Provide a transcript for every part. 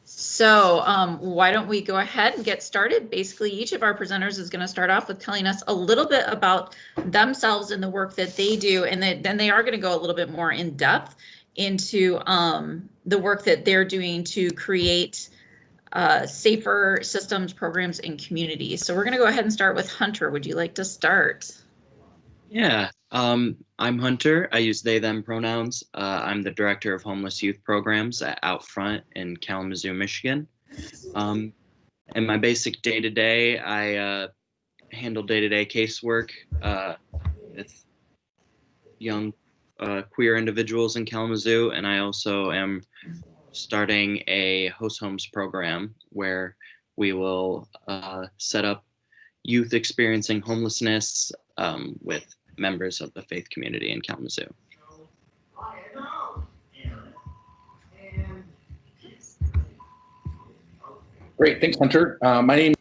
So why don't we go ahead and get started? Basically, each of our presenters is going to start off with telling us a little bit about themselves and the work that they do, and then they are going to go a little bit more in depth into the work that they're doing to create safer systems, programs, and communities. So we're going to go ahead and start with Hunter. Would you like to start? Yeah, I'm Hunter. I use they, them pronouns. I'm the director of homeless youth programs at OutFront in Kalamazoo, Michigan. And my basic day-to-day, I handle day-to-day casework with young queer individuals in Kalamazoo, and I also am starting a host homes program where we will set up youth experiencing homelessness with members of the faith community in Kalamazoo. Great, thanks, Hunter. My name.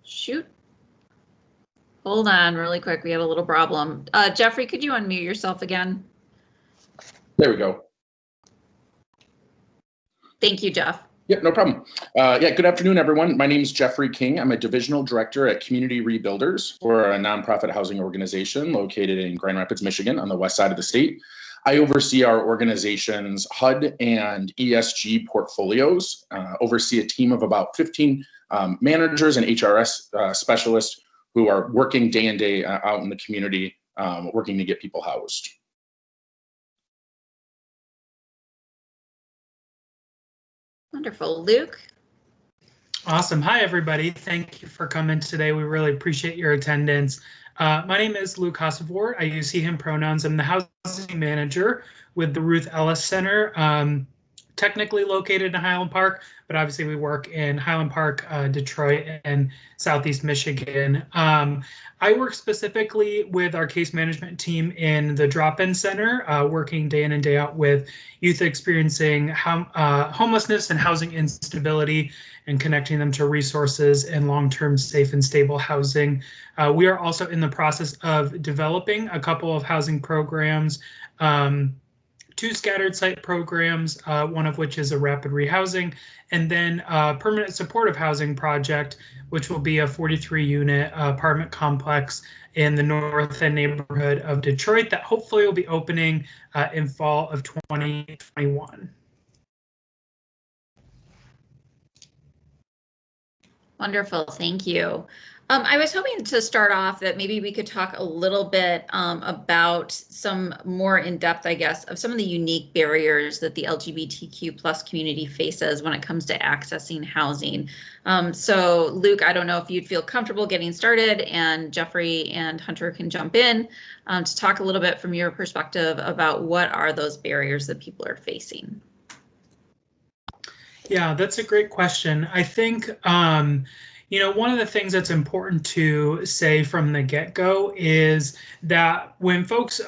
Shoot. Hold on really quick. We have a little problem. Jeffrey, could you unmute yourself again? There we go. Thank you, Jeff. Yep, no problem. Good afternoon, everyone. My name is Jeffrey King. I'm a divisional director at Community Rebuilders. We're a nonprofit housing organization located in Grand Rapids, Michigan, on the west side of the state. I oversee our organization's HUD and ESG portfolios, oversee a team of about 15 managers and HRS specialists who are working day in, day out in the community, working to get people housed. Wonderful. Luke? Awesome. Hi, everybody. Thank you for coming today. We really appreciate your attendance. My name is Luke Hasselvort. I use he, him pronouns. I'm the housing manager with the Ruth Ellis Center, technically located in Highland Park, but obviously we work in Highland Park, Detroit, and Southeast Michigan. I work specifically with our case management team in the drop-in center, working day in and day out with youth experiencing homelessness and housing instability and connecting them to resources and long-term safe and stable housing. We are also in the process of developing a couple of housing programs, 2 scattered site programs, one of which is a rapid rehousing, and then a permanent supportive housing project, which will be a 43-unit apartment complex in the North End neighborhood of Detroit that hopefully will be opening in fall of 2021. Wonderful, thank you. I was hoping to start off that maybe we could talk a little bit about some more in depth, I guess, of some of the unique barriers that the LGBTQ plus community faces when it comes to accessing housing. So Luke, I don't know if you'd feel comfortable getting started, and Jeffrey and Hunter can jump in to talk a little bit from your perspective about what are those barriers that people are facing. Yeah, that's a great question. I think, one of the things that's important to say from the get-go is that when folks,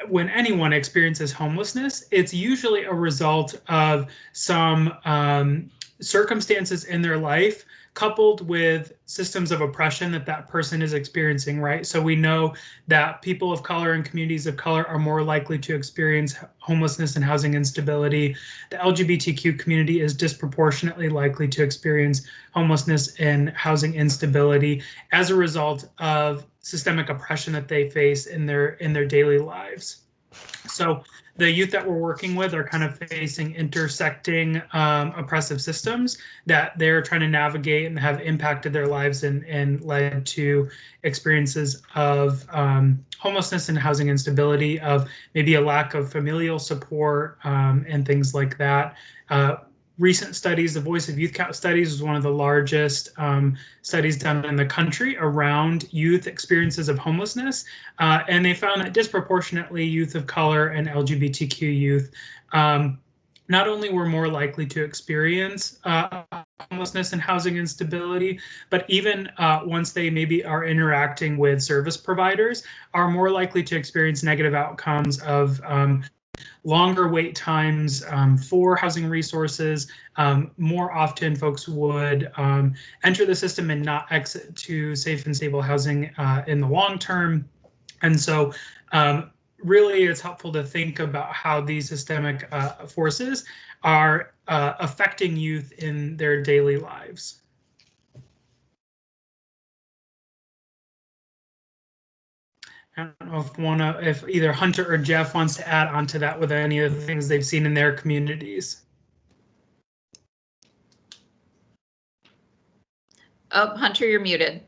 when anyone experiences homelessness, it's usually a result of some circumstances in their life coupled with systems of oppression that person is experiencing, right? So we know that people of color and communities of color are more likely to experience homelessness and housing instability. The LGBTQ community is disproportionately likely to experience homelessness and housing instability as a result of systemic oppression that they face in their daily lives. So the youth that we're working with are kind of facing intersecting oppressive systems that they're trying to navigate and have impacted their lives and led to experiences of homelessness and housing instability, of maybe a lack of familial support and things like that. Recent studies, the Voice of Youth Count studies was one of the largest studies done in the country around youth experiences of homelessness. And they found that disproportionately youth of color and LGBTQ youth not only were more likely to experience homelessness and housing instability, but even once they maybe are interacting with service providers, are more likely to experience negative outcomes of longer wait times for housing resources. More often folks would enter the system and not exit to safe and stable housing in the long term. And so really it's helpful to think about how these systemic forces are affecting youth in their daily lives. I don't know if either Hunter or Jeff wants to add on to that with any of the things they've seen in their communities. Oh, Hunter, you're muted.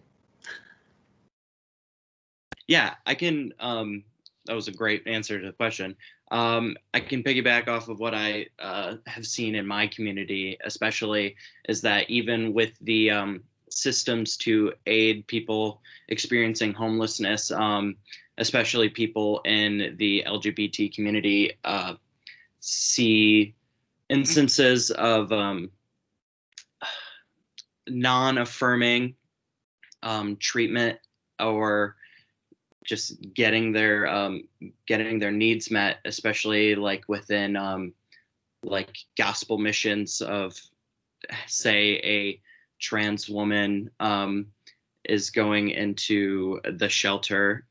Yeah, I can. That was a great answer to the question. I can piggyback off of what I have seen in my community, especially is that even with the systems to aid people experiencing homelessness, especially people in the LGBT community, see instances of non-affirming treatment or just getting their needs met, especially like within like gospel missions of, say, a trans woman is going into the shelter.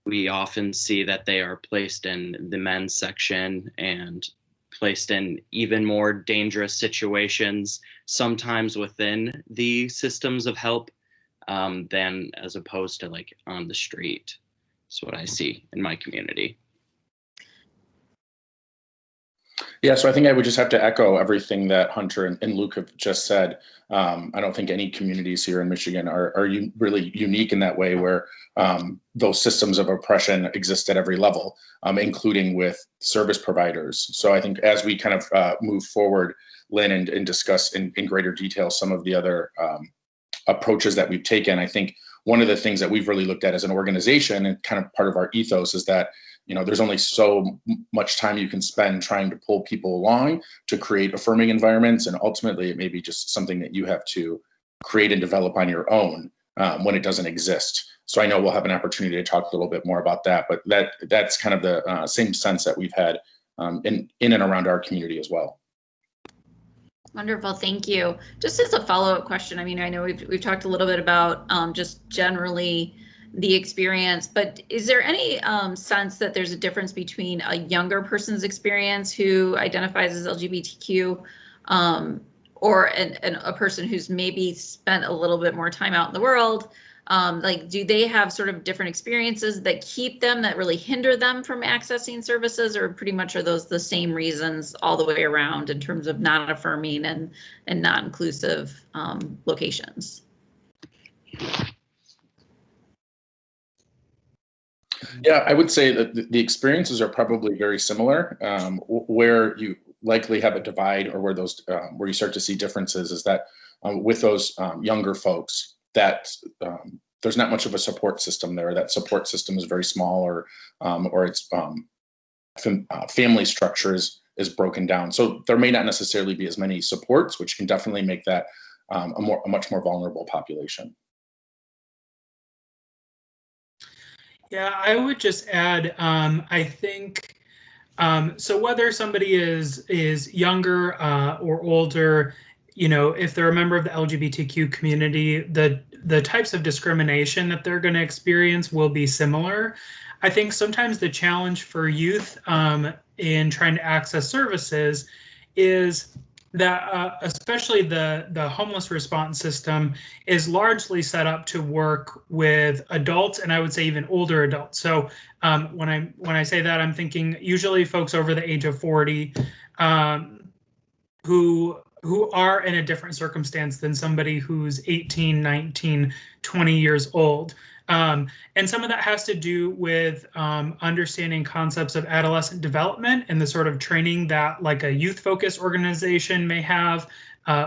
We often see that they are placed in the men's section and placed in even more dangerous situations, sometimes within the systems of help, than as opposed to like on the street. That's what I see in my community. Yeah, so I think I would just have to echo everything that Hunter and Luke have just said. I don't think any communities here in Michigan are really unique in that way, where those systems of oppression exist at every level, including with service providers. So I think as we kind of move forward, Lynn, and discuss in greater detail some of the other approaches that we've taken, I think one of the things that we've really looked at as an organization and kind of part of our ethos is that, you know, there's only so much time you can spend trying to pull people along to create affirming environments. And ultimately, it may be just something that you have to create and develop on your own when it doesn't exist. So I know we'll have an opportunity to talk a little bit more about that, but that's kind of the same sense that we've had in and around our community as well. Wonderful, thank you. Just as a follow-up question, I mean, I know we've talked a little bit about just generally the experience, but is there any sense that there's a difference between a younger person's experience who identifies as LGBTQ or a person who's maybe spent a little bit more time out in the world? Like, do they have sort of different experiences that keep them, that really hinder them from accessing services, or pretty much are those the same reasons all the way around in terms of not affirming and not inclusive locations? Yeah, I would say that the experiences are probably very similar. Where you likely have a divide, or where those where you start to see differences, is that with those younger folks, that there's not much of a support system there. That support system is very small, or its family structure is broken down. So there may not necessarily be as many supports, which can definitely make that a much more vulnerable population. Yeah, I would just add, I think, so whether somebody is younger or older, you know, if they're a member of the LGBTQ community, the types of discrimination that they're going to experience will be similar. I think sometimes the challenge for youth in trying to access services is that especially the homeless response system is largely set up to work with adults, and I would say even older adults. So when I say that, I'm thinking usually folks over the age of 40 who are in a different circumstance than somebody who's 18, 19, 20 years old. And some of that has to do with understanding concepts of adolescent development and the sort of training that like a youth-focused organization may have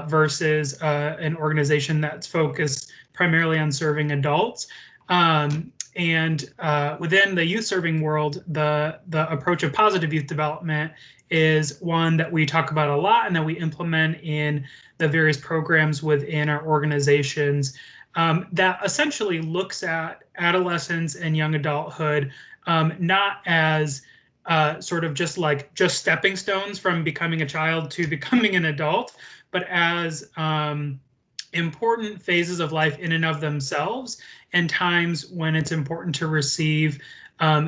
versus an organization that's focused primarily on serving adults. And within the youth-serving world, the approach of positive youth development is one that we talk about a lot and that we implement in the various programs within our organizations. That essentially looks at adolescence and young adulthood not as sort of just stepping stones from becoming a child to becoming an adult, but as important phases of life in and of themselves, and times when it's important to receive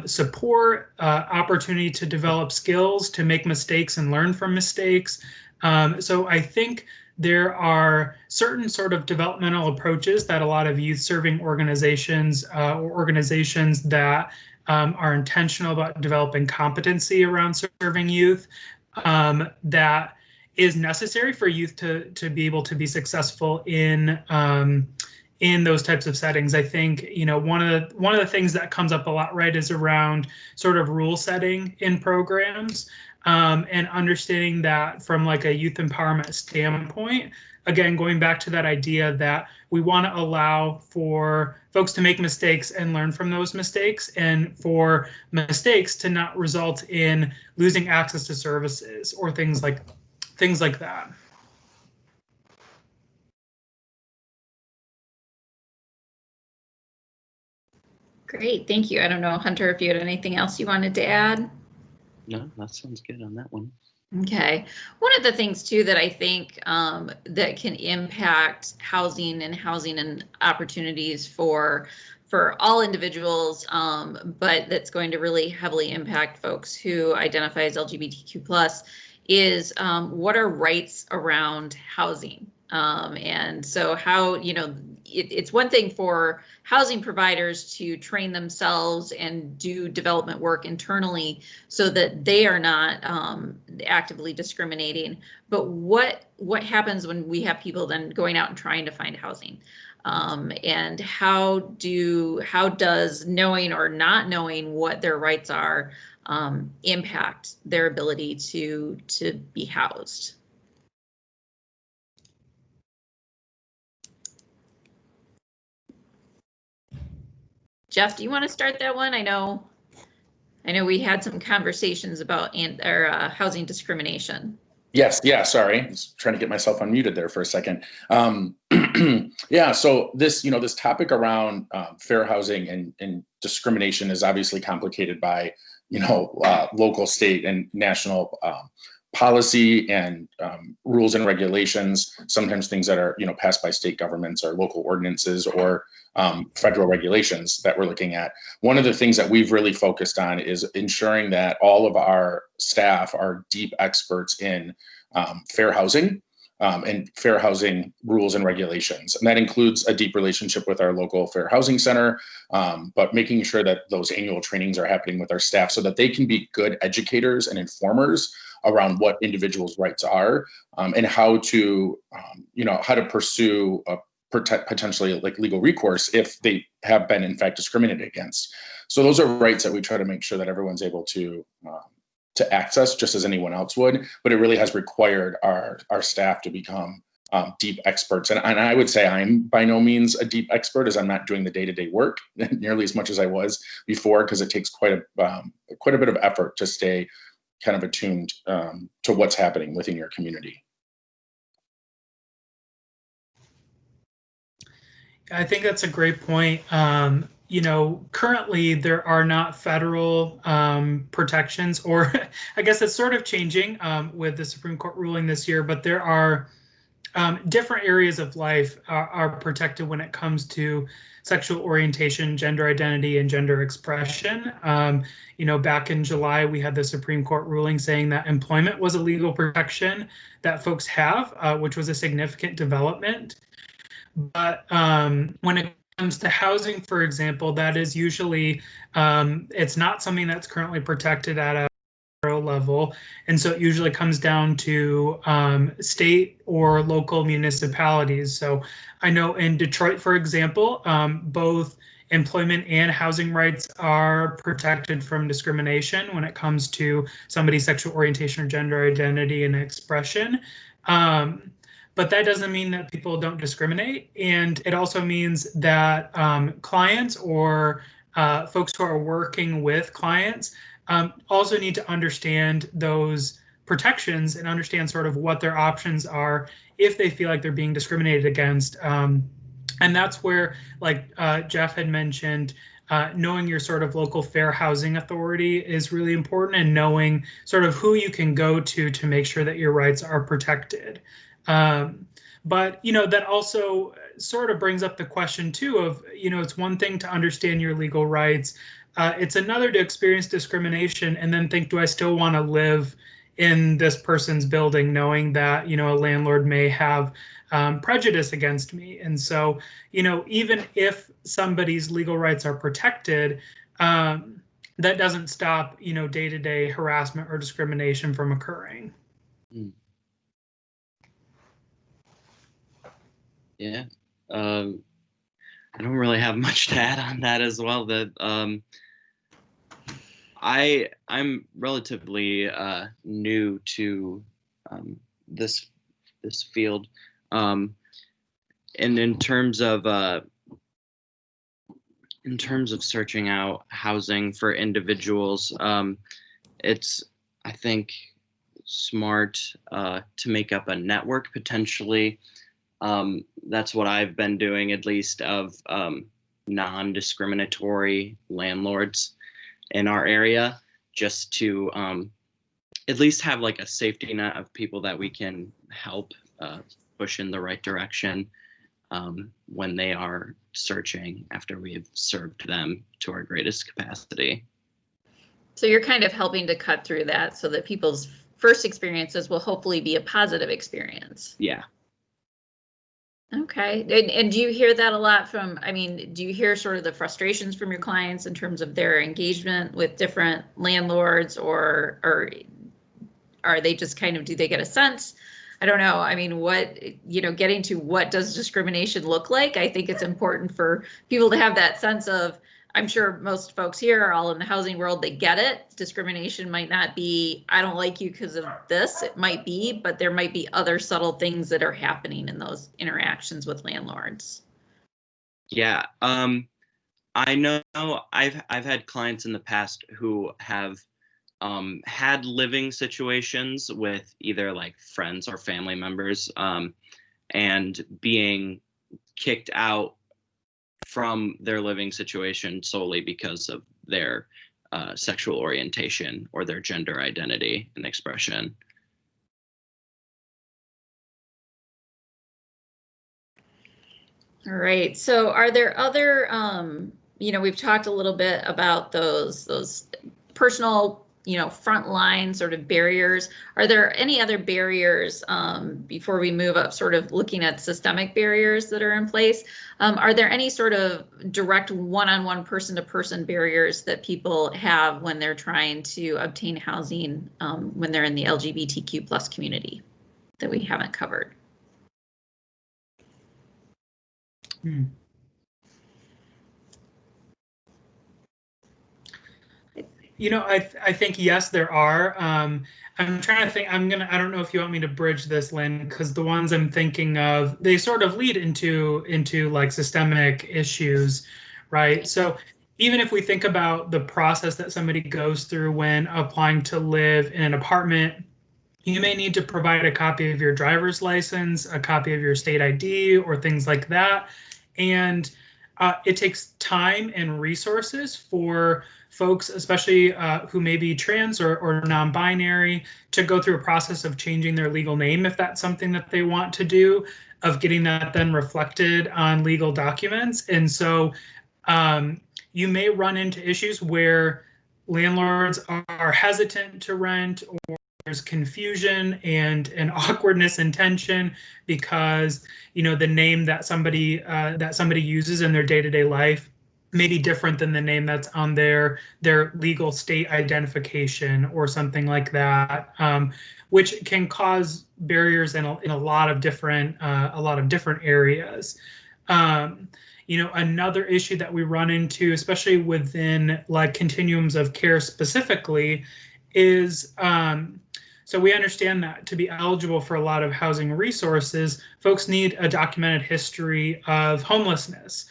support, opportunity to develop skills, to make mistakes and learn from mistakes. So I think there are certain sort of developmental approaches that a lot of youth serving organizations or organizations that are intentional about developing competency around serving youth that is necessary for youth to be able to be successful in those types of settings. I think, you know, one of the things that comes up a lot, right, is around sort of rule setting in programs. And understanding that from like a youth empowerment standpoint, again, going back to that idea that we want to allow for folks to make mistakes and learn from those mistakes, and for mistakes to not result in losing access to services or things like that. Great, thank you. I don't know, Hunter, if you had anything else you wanted to add? No, that sounds good on that one. Okay. One of the things too that I think that can impact housing and opportunities for all individuals, but that's going to really heavily impact folks who identify as LGBTQ+, is what are rights around housing. And so how, you know, it's one thing for housing providers to train themselves and do development work internally so that they are not actively discriminating. But what happens when we have people then going out and trying to find housing? And how does knowing or not knowing what their rights are impact their ability to be housed? Jeff, do you want to start that one? I know we had some conversations about housing discrimination. Yes, yeah, sorry. I was trying to get myself unmuted there for a second. Yeah, so this topic around fair housing and discrimination is obviously complicated by, local, state, and national policy and rules and regulations, sometimes things that are, passed by state governments or local ordinances or federal regulations that we're looking at. One of the things that we've really focused on is ensuring that all of our staff are deep experts in fair housing and fair housing rules and regulations. And that includes a deep relationship with our local fair housing center, but making sure that those annual trainings are happening with our staff so that they can be good educators and informers around what individuals' rights are and how to pursue potentially like legal recourse if they have been in fact discriminated against. So those are rights that we try to make sure that everyone's able to access just as anyone else would, but it really has required our staff to become deep experts. And I would say I'm by no means a deep expert, as I'm not doing the day-to-day work nearly as much as I was before, because it takes quite a bit of effort to stay kind of attuned to what's happening within your community. I think that's a great point. Currently there are not federal protections, or I guess it's sort of changing with the Supreme Court ruling this year, but there are different areas of life are protected when it comes to sexual orientation, gender identity, and gender expression. Back in July, we had the Supreme Court ruling saying that employment was a legal protection that folks have, which was a significant development. But when it comes to housing, for example, that is usually, it's not something that's currently protected at a federal level. And so it usually comes down to state or local municipalities. So I know in Detroit, for example, both employment and housing rights are protected from discrimination when it comes to somebody's sexual orientation or gender identity and expression. But that doesn't mean that people don't discriminate. And it also means that clients or folks who are working with clients also need to understand those protections and understand sort of what their options are if they feel like they're being discriminated against. And that's where, like Jeff had mentioned, knowing your sort of local fair housing authority is really important, and knowing sort of who you can go to make sure that your rights are protected. But, that also sort of brings up the question too of, it's one thing to understand your legal rights, It's another to experience discrimination and then think, do I still want to live in this person's building, knowing that, you know, a landlord may have prejudice against me. And so, you know, even if somebody's legal rights are protected, that doesn't stop, you know, day-to-day harassment or discrimination from occurring. Yeah, I don't really have much to add on that as well. That I'm relatively new to this field, and in terms of searching out housing for individuals, it's, I think, smart to make up a network potentially. That's what I've been doing, at least, of non-discriminatory landlords in our area, just to at least have like a safety net of people that we can help push in the right direction when they are searching after we have served them to our greatest capacity. So you're kind of helping to cut through that so that people's first experiences will hopefully be a positive experience. Yeah. Okay. And do you hear that a lot from, I mean, do you hear sort of the frustrations from your clients in terms of their engagement with different landlords, or are they just kind of, do they get a sense? I don't know. I mean, what, you know, getting to what does discrimination look like? I think it's important for people to have that sense of, I'm sure most folks here are all in the housing world, they get it. Discrimination might not be, I don't like you because of this. It might be, but there might be other subtle things that are happening in those interactions with landlords. Yeah, I know I've had clients in the past who have had living situations with either like friends or family members, and being kicked out from their living situation solely because of their sexual orientation or their gender identity and expression. All right. So are there other, you know, we've talked a little bit about those personal, you know, frontline sort of barriers. Are there any other barriers before we move up, sort of looking at systemic barriers that are in place? Are there any sort of direct one-on-one person-to-person barriers that people have when they're trying to obtain housing when they're in the LGBTQ plus community that we haven't covered? You know, I think, yes, there are. I'm trying to think, I don't know if you want me to bridge this, Lynn, because the ones I'm thinking of, they sort of lead into like systemic issues, right? So even if we think about the process that somebody goes through when applying to live in an apartment, you may need to provide a copy of your driver's license, a copy of your state ID, or things like that. And it takes time and resources for folks, especially who may be trans or non-binary, to go through a process of changing their legal name if that's something that they want to do, of getting that then reflected on legal documents. And so you may run into issues where landlords are hesitant to rent, or there's confusion and awkwardness and tension because, you know, the name that somebody uses in their day-to-day life may be different than the name that's on their legal state identification or something like that, which can cause barriers in a lot of different areas. You know, another issue that we run into, especially within like continuums of care specifically, is so we understand that to be eligible for a lot of housing resources, folks need a documented history of homelessness.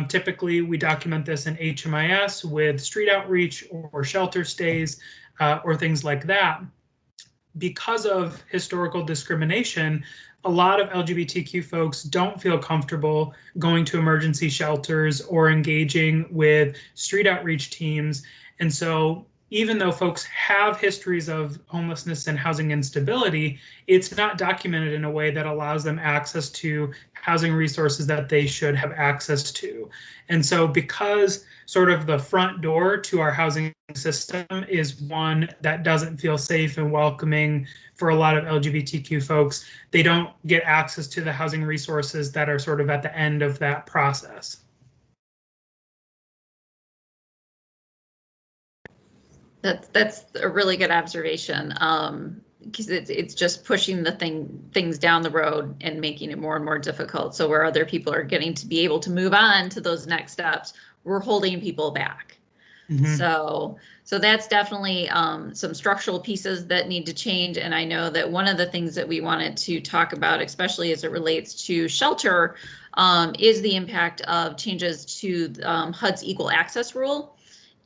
Typically, we document this in HMIS with street outreach or shelter stays or things like that. Because of historical discrimination, a lot of LGBTQ folks don't feel comfortable going to emergency shelters or engaging with street outreach teams. And so even though folks have histories of homelessness and housing instability, it's not documented in a way that allows them access to housing resources that they should have access to. And so because sort of the front door to our housing system is one that doesn't feel safe and welcoming for a lot of LGBTQ folks, they don't get access to the housing resources that are sort of at the end of that process. That's a really good observation, because it's just pushing the things down the road and making it more and more difficult. So where other people are getting to be able to move on to those next steps, we're holding people back. Mm-hmm. So that's definitely some structural pieces that need to change. And I know that one of the things that we wanted to talk about, especially as it relates to shelter, is the impact of changes to HUD's equal access rule.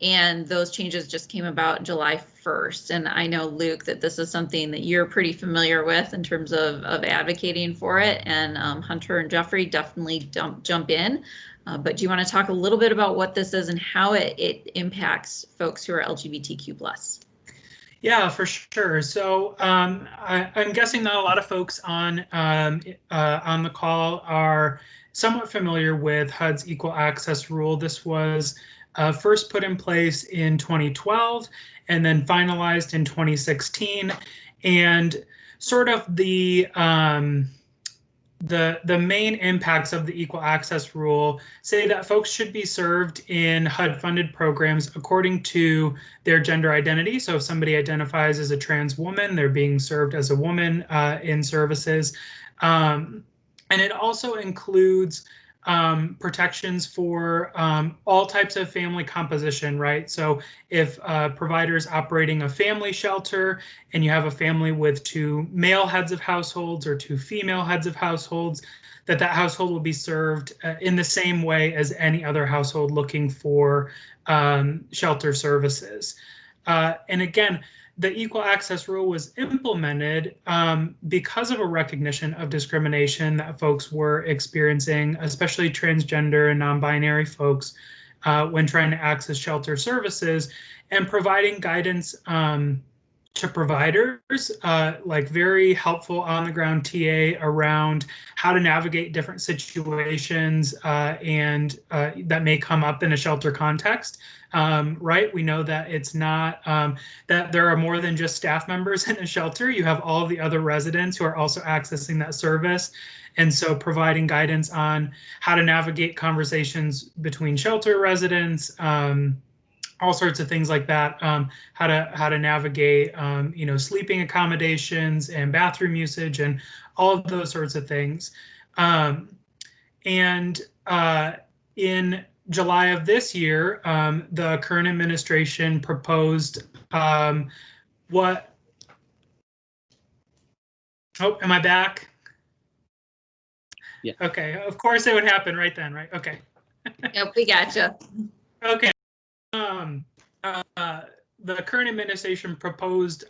And those changes just came about July 1st. And I know, Luke, that this is something that you're pretty familiar with in terms of advocating for it. And Hunter and Jeffrey definitely jump in. But do you want to talk a little bit about what this is and how it impacts folks who are LGBTQ+? Yeah, for sure. So I'm guessing that a lot of folks on the call are somewhat familiar with HUD's equal access rule. This was first put in place in 2012 and then finalized in 2016. And sort of the main impacts of the equal access rule say that folks should be served in HUD-funded programs according to their gender identity. So if somebody identifies as a trans woman, they're being served as a woman in services. And it also includes protections for all types of family composition, right? So if a provider is operating a family shelter and you have a family with 2 male heads of households or 2 female heads of households, that household will be served in the same way as any other household looking for shelter services. And again, the equal access rule was implemented because of a recognition of discrimination that folks were experiencing, especially transgender and non-binary folks, when trying to access shelter services, and providing guidance to providers, like very helpful on-the-ground TA around how to navigate different situations and that may come up in a shelter context. Right, we know that it's not that there are more than just staff members in a shelter. You have all of the other residents who are also accessing that service. And so providing guidance on how to navigate conversations between shelter residents, all sorts of things like that, how to navigate, sleeping accommodations and bathroom usage and all of those sorts of things. In July of this year, the current administration proposed what? Oh, am I back? Yeah. Okay, of course it would happen right then, right? Okay. Yep, we gotcha. Okay. The current administration proposed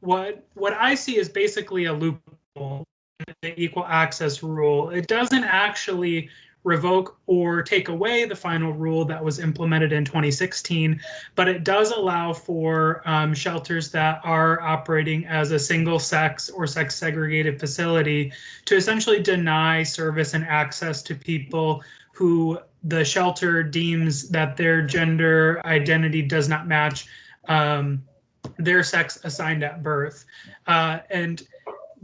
what I see is basically a loophole in the equal access rule. It doesn't actually revoke or take away the final rule that was implemented in 2016, but it does allow for shelters that are operating as a single sex or sex segregated facility to essentially deny service and access to people who the shelter deems that their gender identity does not match their sex assigned at birth. And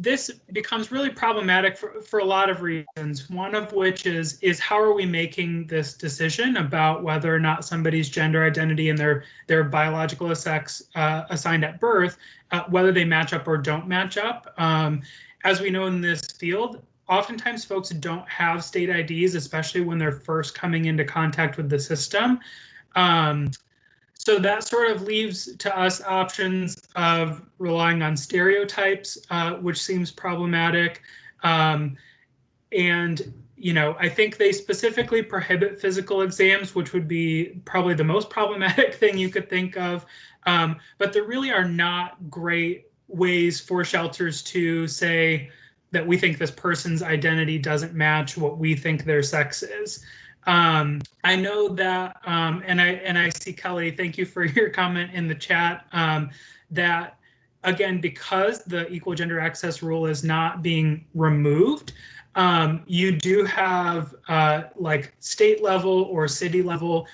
this becomes really problematic for a lot of reasons, one of which is how are we making this decision about whether or not somebody's gender identity and their biological sex assigned at birth, whether they match up or don't match up. As we know in this field, oftentimes folks don't have state IDs, especially when they're first coming into contact with the system. So that sort of leaves to us options of relying on stereotypes, which seems problematic. And, I think they specifically prohibit physical exams, which would be probably the most problematic thing you could think of. But there really are not great ways for shelters to say that we think this person's identity doesn't match what we think their sex is. I know that, and I see Kelly, thank you for your comment in the chat, that again, because the equal gender access rule is not being removed, you do have like state level or city level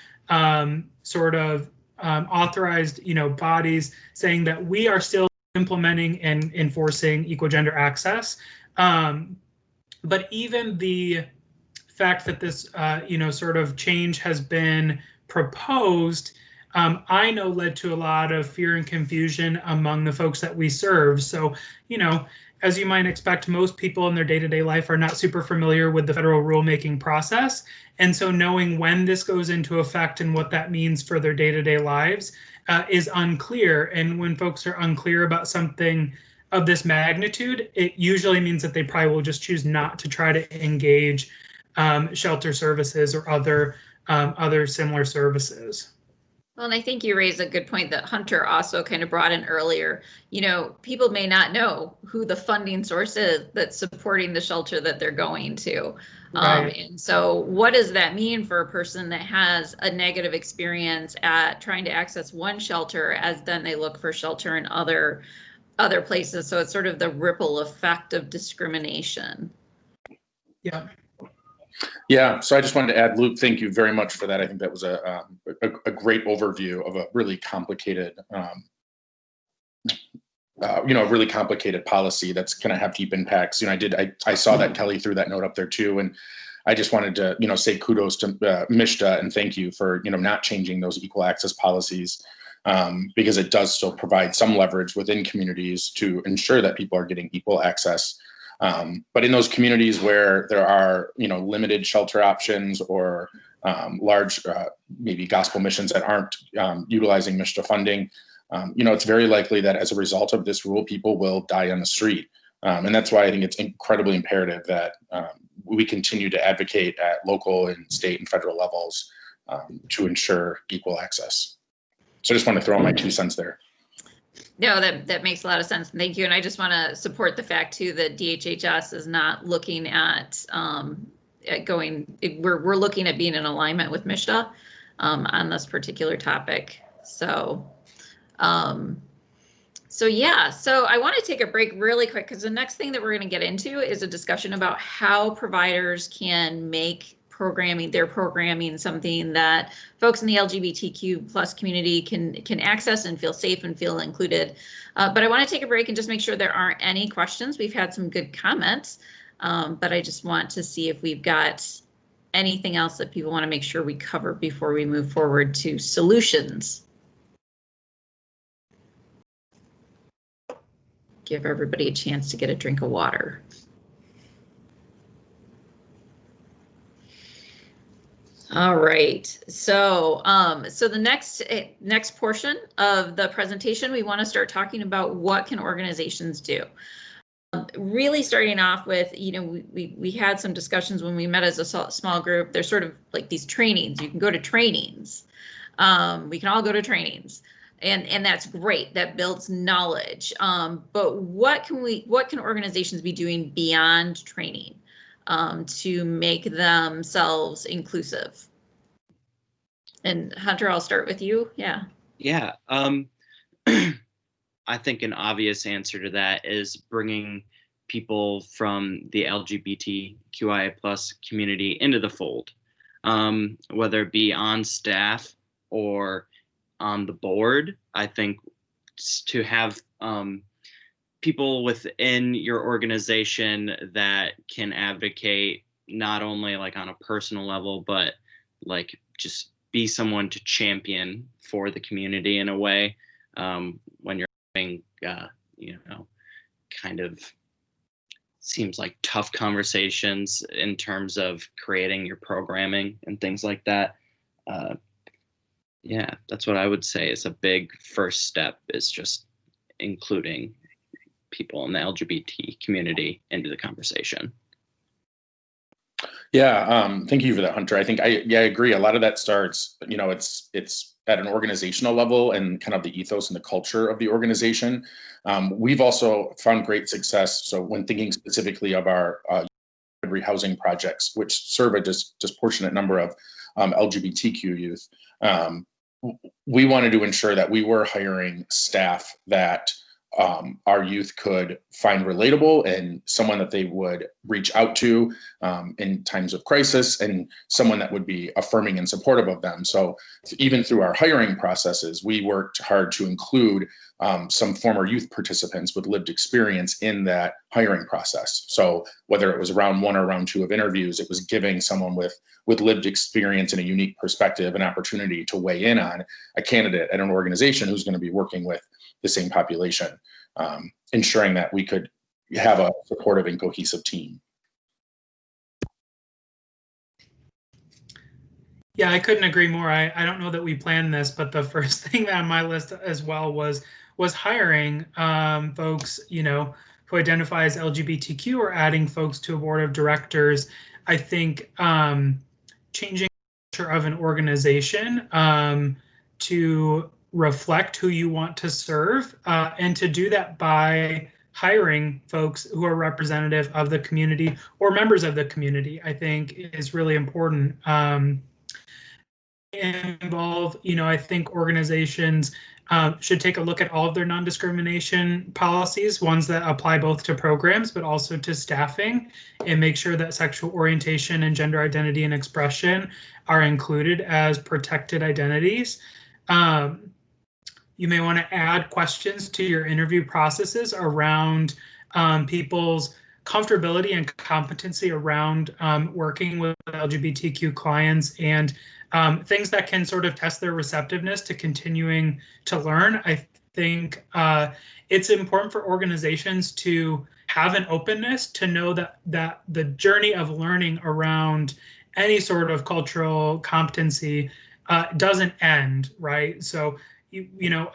sort of authorized, bodies saying that we are still implementing and enforcing equal gender access. But even the fact that this, sort of change has been proposed, I know led to a lot of fear and confusion among the folks that we serve. So, as you might expect, most people in their day-to-day life are not super familiar with the federal rulemaking process. And so knowing when this goes into effect and what that means for their day-to-day lives is unclear. And when folks are unclear about something of this magnitude, it usually means that they probably will just choose not to try to engage shelter services or other similar services. Well, and I think you raised a good point that Hunter also kind of brought in earlier. People may not know who the funding source is that's supporting the shelter that they're going to. Right. And so what does that mean for a person that has a negative experience at trying to access one shelter as then they look for shelter in other places? So it's sort of the ripple effect of discrimination. Yeah. Yeah, so I just wanted to add, Luke, thank you very much for that. I think that was a great overview of a really complicated, really complicated policy that's going to have deep impacts. I saw that Kelly threw that note up there too, and I just wanted to, say kudos to MSHDA and thank you for, not changing those equal access policies because it does still provide some leverage within communities to ensure that people are getting equal access. But in those communities where there are, limited shelter options or large, maybe gospel missions that aren't utilizing MSHDA funding, it's very likely that as a result of this rule, people will die on the street. And that's why I think it's incredibly imperative that we continue to advocate at local and state and federal levels to ensure equal access. So I just want to throw in my 2 cents there. No, that makes a lot of sense. Thank you. And I just want to support the fact too that DHHS is not looking at we're looking at being in alignment with MSHDA on this particular topic. So yeah, so I want to take a break really quick because the next thing that we're going to get into is a discussion about how providers can make their programming something that folks in the LGBTQ plus community can access and feel safe and feel included. But I want to take a break and just make sure there aren't any questions. We've had some good comments, but I just want to see if we've got anything else that people want to make sure we cover before we move forward to solutions. Give everybody a chance to get a drink of water. All right, so the next portion of the presentation, we want to start talking about what can organizations do. Really starting off with, we had some discussions when we met as a small group. There's sort of like these trainings. You can go to trainings. We can all go to trainings, and that's great. That builds knowledge. But what can organizations be doing beyond training? To make themselves inclusive. And Hunter, I'll start with you. Yeah. Yeah. I think an obvious answer to that is bringing people from the LGBTQIA plus community into the fold, whether it be on staff or on the board. I think to have people within your organization that can advocate not only like on a personal level, but like just be someone to champion for the community in a way when you're having, kind of seems like tough conversations in terms of creating your programming and things like that. Yeah, that's what I would say is a big first step, is just including people in the LGBT community into the conversation. Yeah, thank you for that, Hunter. I think I agree. A lot of that starts, it's at an organizational level and kind of the ethos and the culture of the organization. We've also found great success. So when thinking specifically of our rehousing projects, which serve a disproportionate number of LGBTQ youth, we wanted to ensure that we were hiring staff that our youth could find relatable and someone that they would reach out to in times of crisis, and someone that would be affirming and supportive of them. So even through our hiring processes, we worked hard to include some former youth participants with lived experience in that hiring process. So whether it was round 1 or round 2 of interviews, it was giving someone with lived experience and a unique perspective an opportunity to weigh in on a candidate at an organization who's going to be working with the same population, ensuring that we could have a supportive and cohesive team. Yeah, I couldn't agree more. I don't know that we planned this, but the first thing on my list as well was hiring folks, who identify as LGBTQ, or adding folks to a board of directors. I think changing the culture of an organization to reflect who you want to serve, and to do that by hiring folks who are representative of the community or members of the community, I think is really important. Involve, I think organizations should take a look at all of their non-discrimination policies, ones that apply both to programs but also to staffing, and make sure that sexual orientation and gender identity and expression are included as protected identities. You may want to add questions to your interview processes around people's comfortability and competency around working with LGBTQ clients, and things that can sort of test their receptiveness to continuing to learn. I think it's important for organizations to have an openness to know that the journey of learning around any sort of cultural competency doesn't end, right? So,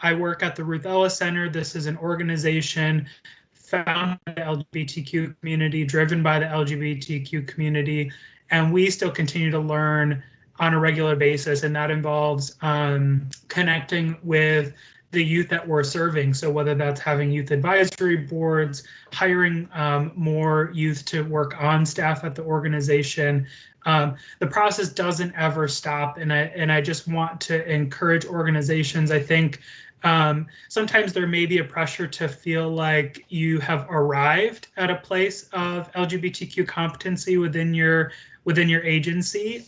I work at the Ruth Ellis Center. This is an organization founded by the LGBTQ community, driven by the LGBTQ community, and we still continue to learn on a regular basis, and that involves connecting with the youth that we're serving. So whether that's having youth advisory boards, hiring more youth to work on staff at the organization, the process doesn't ever stop. And I just want to encourage organizations. I think sometimes there may be a pressure to feel like you have arrived at a place of LGBTQ competency within your agency,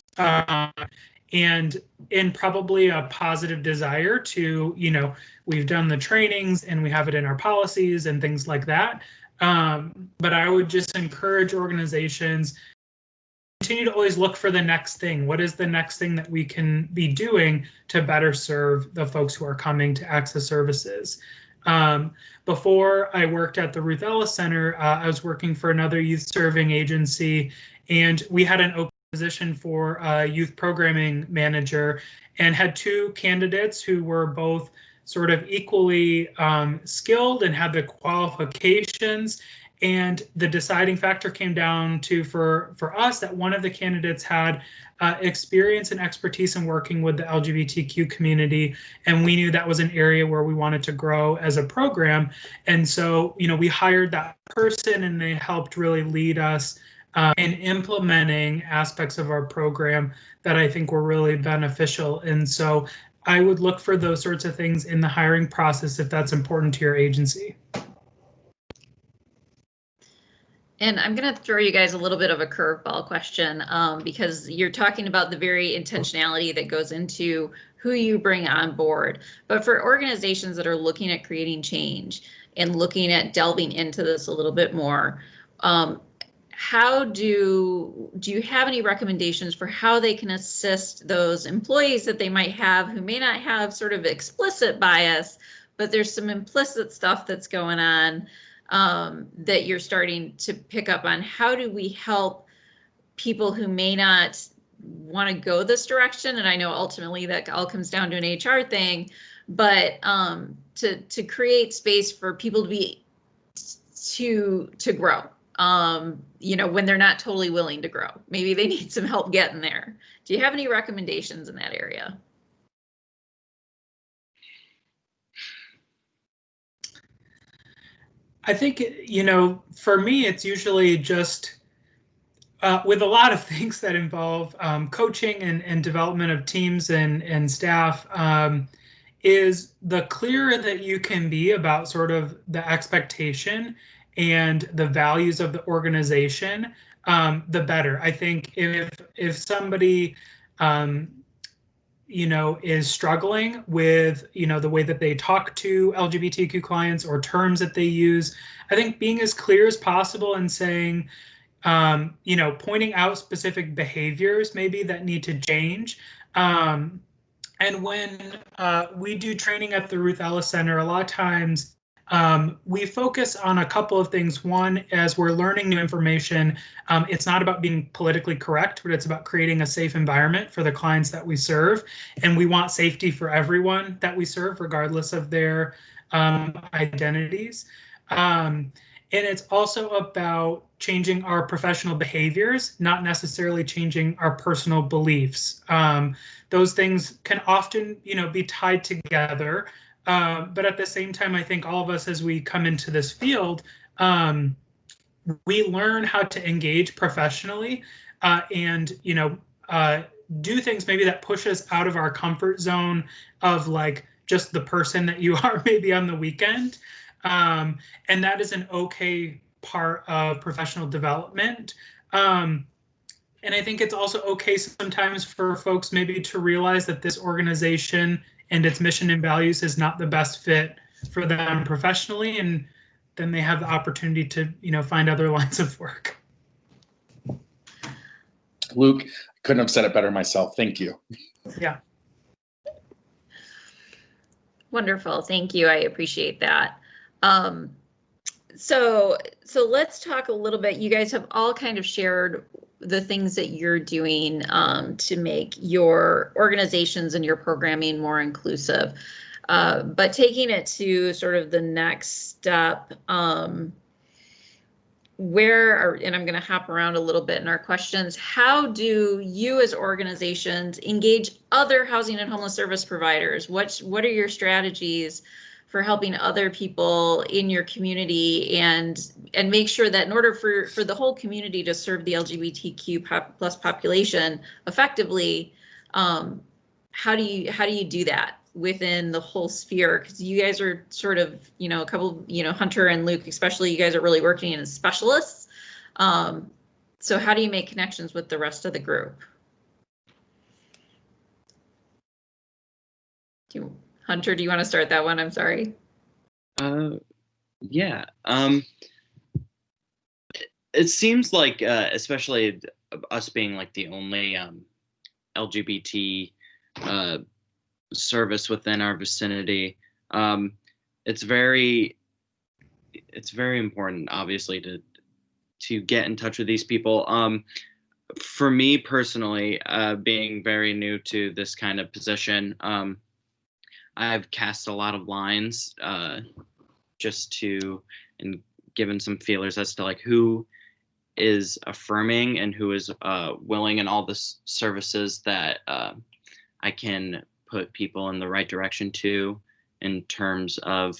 and in probably a positive desire to, we've done the trainings and we have it in our policies and things like that. But I would just encourage organizations continue to always look for the next thing. What is the next thing that we can be doing to better serve the folks who are coming to access services? Before I worked at the Ruth Ellis Center, I was working for another youth serving agency, and we had an open position for a youth programming manager, and had 2 candidates who were both sort of equally skilled and had the qualifications. And the deciding factor came down to, for us, that one of the candidates had experience and expertise in working with the LGBTQ community, and we knew that was an area where we wanted to grow as a program. And so, we hired that person, and they helped really lead us in implementing aspects of our program that I think were really beneficial. And so I would look for those sorts of things in the hiring process if that's important to your agency. And I'm going to throw you guys a little bit of a curveball question, because you're talking about the very intentionality that goes into who you bring on board. But for organizations that are looking at creating change and looking at delving into this a little bit more, how do you have any recommendations for how they can assist those employees that they might have who may not have sort of explicit bias, but there's some implicit stuff that's going on that you're starting to pick up on? How do we help people who may not want to go this direction? And I know ultimately that all comes down to an HR thing, but to create space for people to grow, when they're not totally willing to grow. Maybe they need some help getting there. Do you have any recommendations in that area? I think, for me, it's usually just with a lot of things that involve coaching and development of teams and staff, is the clearer that you can be about sort of the expectation and the values of the organization, the better. I think if somebody is struggling with, the way that they talk to LGBTQ clients or terms that they use, I think being as clear as possible and saying, pointing out specific behaviors maybe that need to change. And when we do training at the Ruth Ellis Center, a lot of times we focus on a couple of things. One, as we're learning new information, it's not about being politically correct, but it's about creating a safe environment for the clients that we serve. And we want safety for everyone that we serve, regardless of their identities. And it's also about changing our professional behaviors, not necessarily changing our personal beliefs. Those things can often, be tied together. But at the same time, I think all of us, as we come into this field, we learn how to engage professionally and, do things maybe that push us out of our comfort zone of like just the person that you are maybe on the weekend. And that is an okay part of professional development. And I think it's also okay sometimes for folks maybe to realize that this organization and its mission and values is not the best fit for them professionally, and then they have the opportunity to, find other lines of work. Luke, couldn't have said it better myself. Thank you. Yeah. Wonderful. Thank you. I appreciate that. So let's talk a little bit. You guys have all kind of shared the things that you're doing to make your organizations and your programming more inclusive. But taking it to sort of the next step, and I'm going to hop around a little bit in our questions. How do you as organizations engage other housing and homeless service providers? What are your strategies for helping other people in your community and make sure that in order for the whole community to serve the LGBTQ plus population effectively, how do you do that within the whole sphere? Because you guys are sort of, a couple, Hunter and Luke, especially, you guys are really working as specialists. So how do you make connections with the rest of the group? Hunter, do you want to start that one? I'm sorry. Yeah. It seems like, especially us being like the only LGBT service within our vicinity, it's very important, obviously, to get in touch with these people. For me personally, being very new to this kind of position, I've cast a lot of lines and given some feelers as to like who is affirming and who is willing in all the services that I can put people in the right direction to, in terms of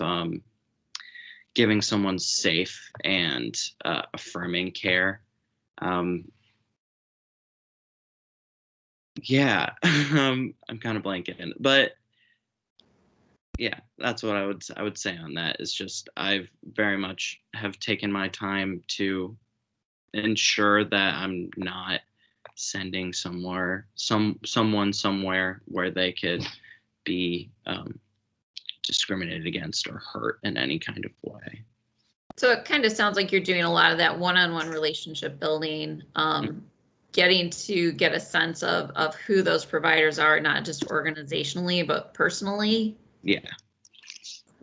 giving someone safe and affirming care. Yeah, I'm kind of blanking, but yeah, that's what I would say on that. Is just I've very much have taken my time to ensure that I'm not sending someone somewhere where they could be discriminated against or hurt in any kind of way. So it kind of sounds like you're doing a lot of that one-on-one relationship building, getting to get a sense of who those providers are, not just organizationally, but personally. Yeah.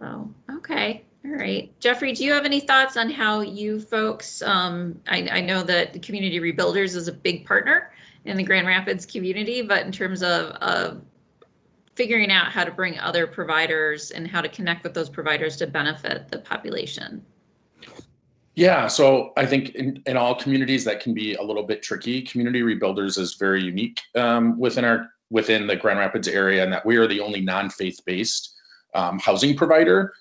Oh, okay. All right. Jeffrey, do you have any thoughts on how you folks, I know that the Community Rebuilders is a big partner in the Grand Rapids community, but in terms of figuring out how to bring other providers and how to connect with those providers to benefit the population? Yeah, so I think in all communities that can be a little bit tricky. Community Rebuilders is very unique within the Grand Rapids area, and that we are the only non-faith-based housing provider.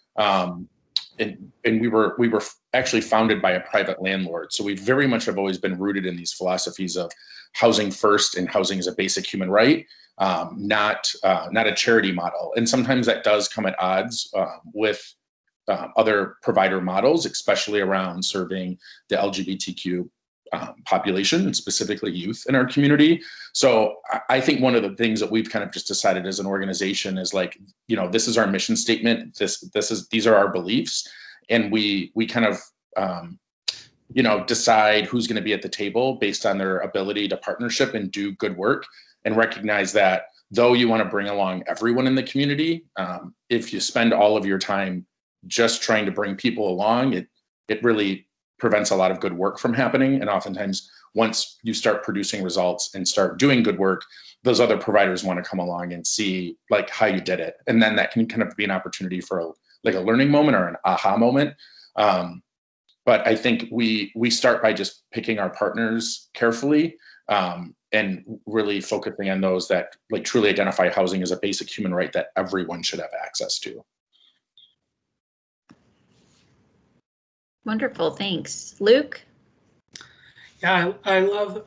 we were actually founded by a private landlord. So we very much have always been rooted in these philosophies of housing first and housing is a basic human right, not a charity model. And sometimes that does come at odds with other provider models, especially around serving the LGBTQ population, and specifically youth in our community. So I think one of the things that we've kind of just decided as an organization is like, this is our mission statement. These are our beliefs, and we kind of decide who's going to be at the table based on their ability to partnership and do good work, and recognize that though you want to bring along everyone in the community, if you spend all of your time just trying to bring people along, it really prevents a lot of good work from happening. And oftentimes, once you start producing results and start doing good work, those other providers want to come along and see like how you did it. And then that can kind of be an opportunity for a learning moment or an aha moment. But I think we start by just picking our partners carefully, and really focusing on those that like truly identify housing as a basic human right that everyone should have access to. Wonderful, thanks. Luke? Yeah, I love,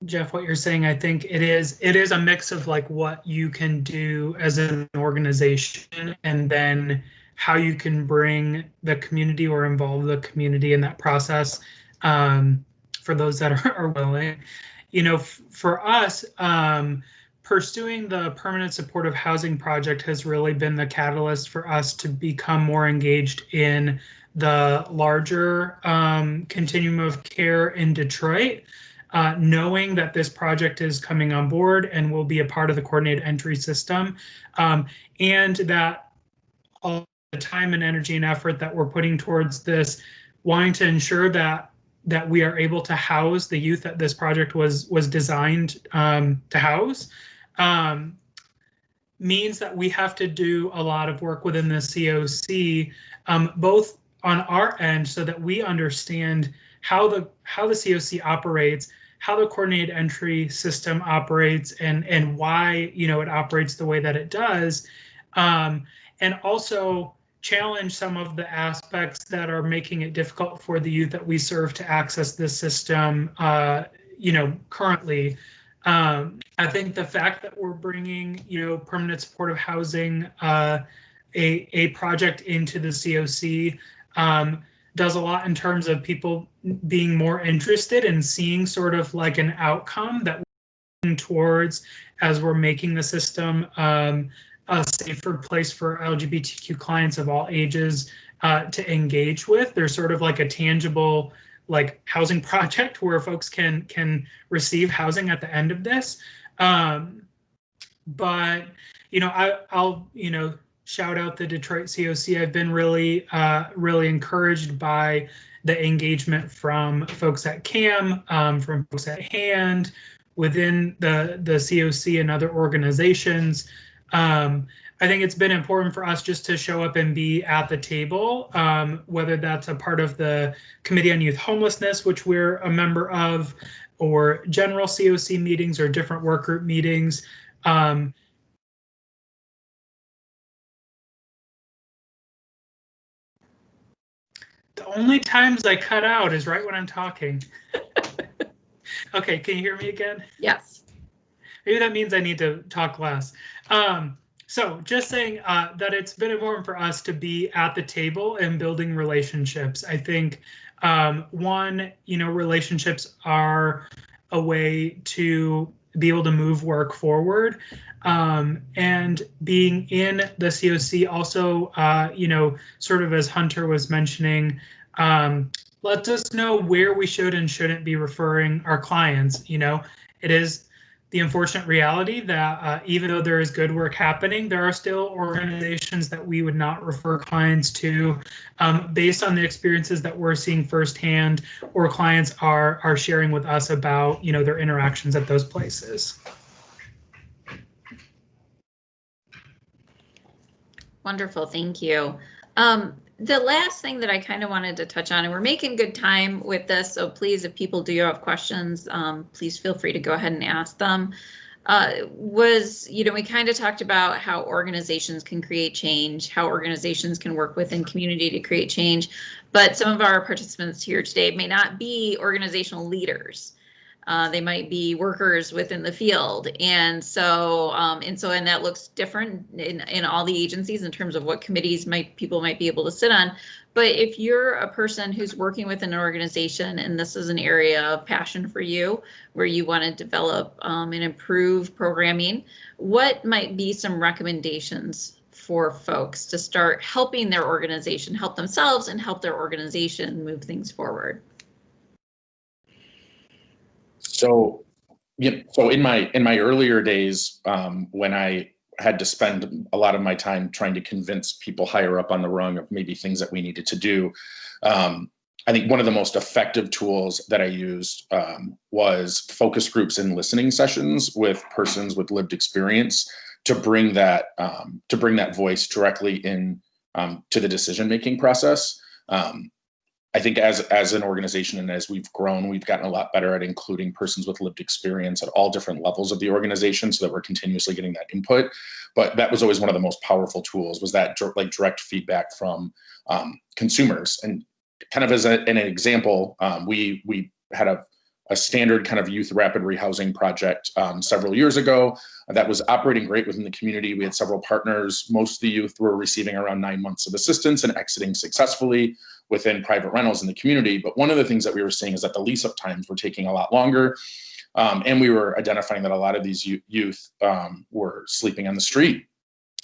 Jeff, what you're saying. I think it is a mix of like what you can do as an organization, and then how you can bring the community or involve the community in that process, for those that are willing. For us, pursuing the permanent supportive housing project has really been the catalyst for us to become more engaged in the larger continuum of care in Detroit, knowing that this project is coming on board and will be a part of the coordinated entry system, and that all the time and energy and effort that we're putting towards this, wanting to ensure that we are able to house the youth that this project was designed to house, means that we have to do a lot of work within the COC, both on our end, so that we understand how the COC operates, how the coordinated entry system operates, and why it operates the way that it does, and also challenge some of the aspects that are making it difficult for the youth that we serve to access this system, currently. I think the fact that we're bringing, permanent supportive housing, a project into the COC, does a lot in terms of people being more interested in seeing sort of like an outcome that we're working towards as we're making the system a safer place for LGBTQ clients of all ages to engage with. There's sort of like a tangible like housing project where folks can receive housing at the end of this. But I'll shout out the Detroit COC. I've been really encouraged by the engagement from folks at CAM, from folks at HAND, within the COC and other organizations. I think it's been important for us just to show up and be at the table, whether that's a part of the Committee on Youth Homelessness, which we're a member of, or general COC meetings or different work group meetings. The only times I cut out is right when I'm talking. Okay, can you hear me again? Yes. Maybe that means I need to talk less. So just saying that it's been important for us to be at the table and building relationships. I think relationships are a way to be able to move work forward. And being in the COC also, sort of as Hunter was mentioning, lets us know where we should and shouldn't be referring our clients. It is the unfortunate reality that even though there is good work happening, there are still organizations that we would not refer clients to based on the experiences that we're seeing firsthand, or clients are sharing with us about their interactions at those places. Wonderful, thank you. The last thing that I kind of wanted to touch on, and we're making good time with this, so please, if people do have questions, please feel free to go ahead and ask them. was, we kind of talked about how organizations can create change, how organizations can work within community to create change, but some of our participants here today may not be organizational leaders. They might be workers within the field, and that looks different in all the agencies in terms of what committees people might be able to sit on. But if you're a person who's working within an organization and this is an area of passion for you, where you want to develop and improve programming, what might be some recommendations for folks to start helping their organization, help themselves and help their organization move things forward? So in my earlier days, when I had to spend a lot of my time trying to convince people higher up on the rung of maybe things that we needed to do, I think one of the most effective tools that I used was focus groups and listening sessions with persons with lived experience to bring that voice directly in to the decision-making process. I think as an organization and as we've grown, we've gotten a lot better at including persons with lived experience at all different levels of the organization so that we're continuously getting that input. But that was always one of the most powerful tools, was that direct feedback from consumers. And kind of as an example, we had a standard kind of youth rapid rehousing project several years ago that was operating great within the community. We had several partners. Most of the youth were receiving around 9 months of assistance and exiting successfully within private rentals in the community. But one of the things that we were seeing is that the lease-up times were taking a lot longer. And we were identifying that a lot of these youth were sleeping on the street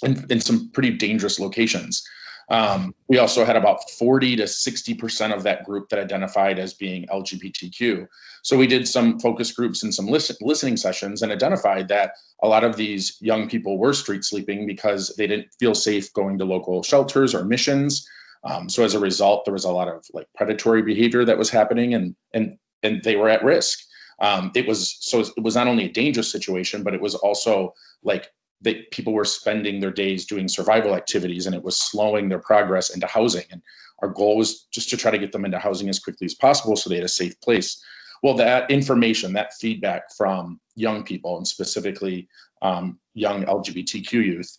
in some pretty dangerous locations. We also had about 40 to 60% of that group that identified as being LGBTQ. So we did some focus groups and some listening sessions and identified that a lot of these young people were street sleeping because they didn't feel safe going to local shelters or missions. So as a result, there was a lot of predatory behavior that was happening, and they were at risk. It was not only a dangerous situation, but it was also that people were spending their days doing survival activities, and it was slowing their progress into housing. And our goal was just to try to get them into housing as quickly as possible so they had a safe place. Well, that information, that feedback from young people, and specifically young LGBTQ youth,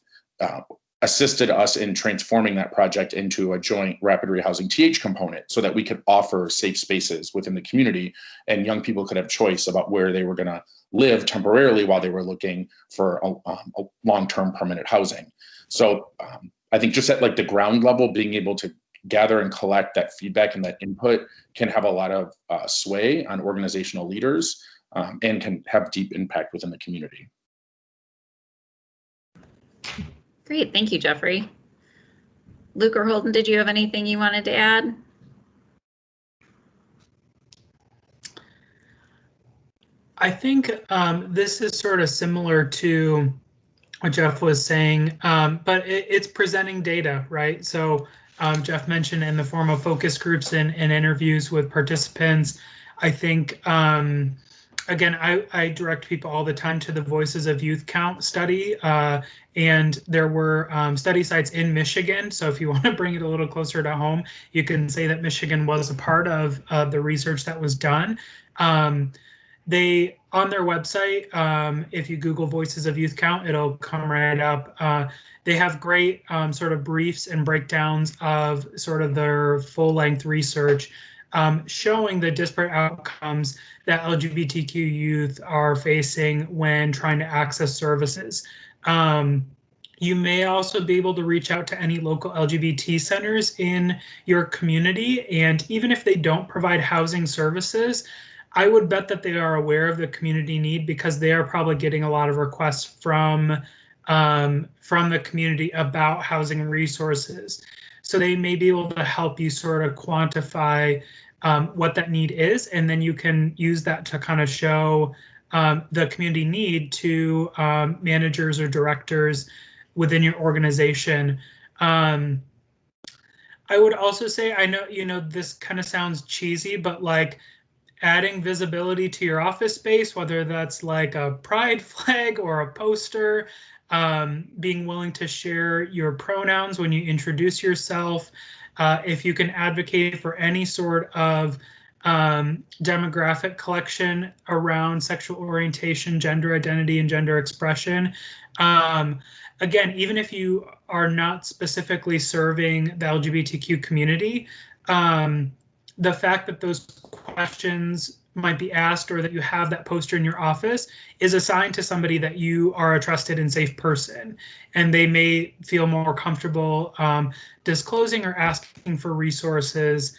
assisted us in transforming that project into a joint rapid rehousing TH component so that we could offer safe spaces within the community and young people could have choice about where they were going to live temporarily while they were looking for a long-term permanent housing. So I think just at the ground level, being able to gather and collect that feedback and that input can have a lot of sway on organizational leaders and can have deep impact within the community. Great, thank you, Jeffrey. Luke or Holden, did you have anything you wanted to add? I think this is sort of similar to what Jeff was saying, but it's presenting data, right? So Jeff mentioned in the form of focus groups and interviews with participants. I think, again, I direct people all the time to the Voices of Youth Count study, and there were study sites in Michigan. So if you want to bring it a little closer to home, you can say that Michigan was a part of the research that was done. They, on their website, if you Google Voices of Youth Count, it'll come right up. They have great sort of briefs and breakdowns of sort of their full-length research showing the disparate outcomes that LGBTQ youth are facing when trying to access services. You may also be able to reach out to any local LGBT centers in your community, and even if they don't provide housing services, I would bet that they are aware of the community need because they are probably getting a lot of requests from the community about housing resources. So they may be able to help you sort of quantify what that need is, and then you can use that to kind of show the community need to managers or directors within your organization. I would also say, I know, this kind of sounds cheesy, but adding visibility to your office space, whether that's like a pride flag or a poster, being willing to share your pronouns when you introduce yourself. If you can advocate for any sort of demographic collection around sexual orientation, gender identity, and gender expression. Again, even if you are not specifically serving the LGBTQ community, the fact that those questions might be asked or that you have that poster in your office is a sign to somebody that you are a trusted and safe person, and they may feel more comfortable disclosing or asking for resources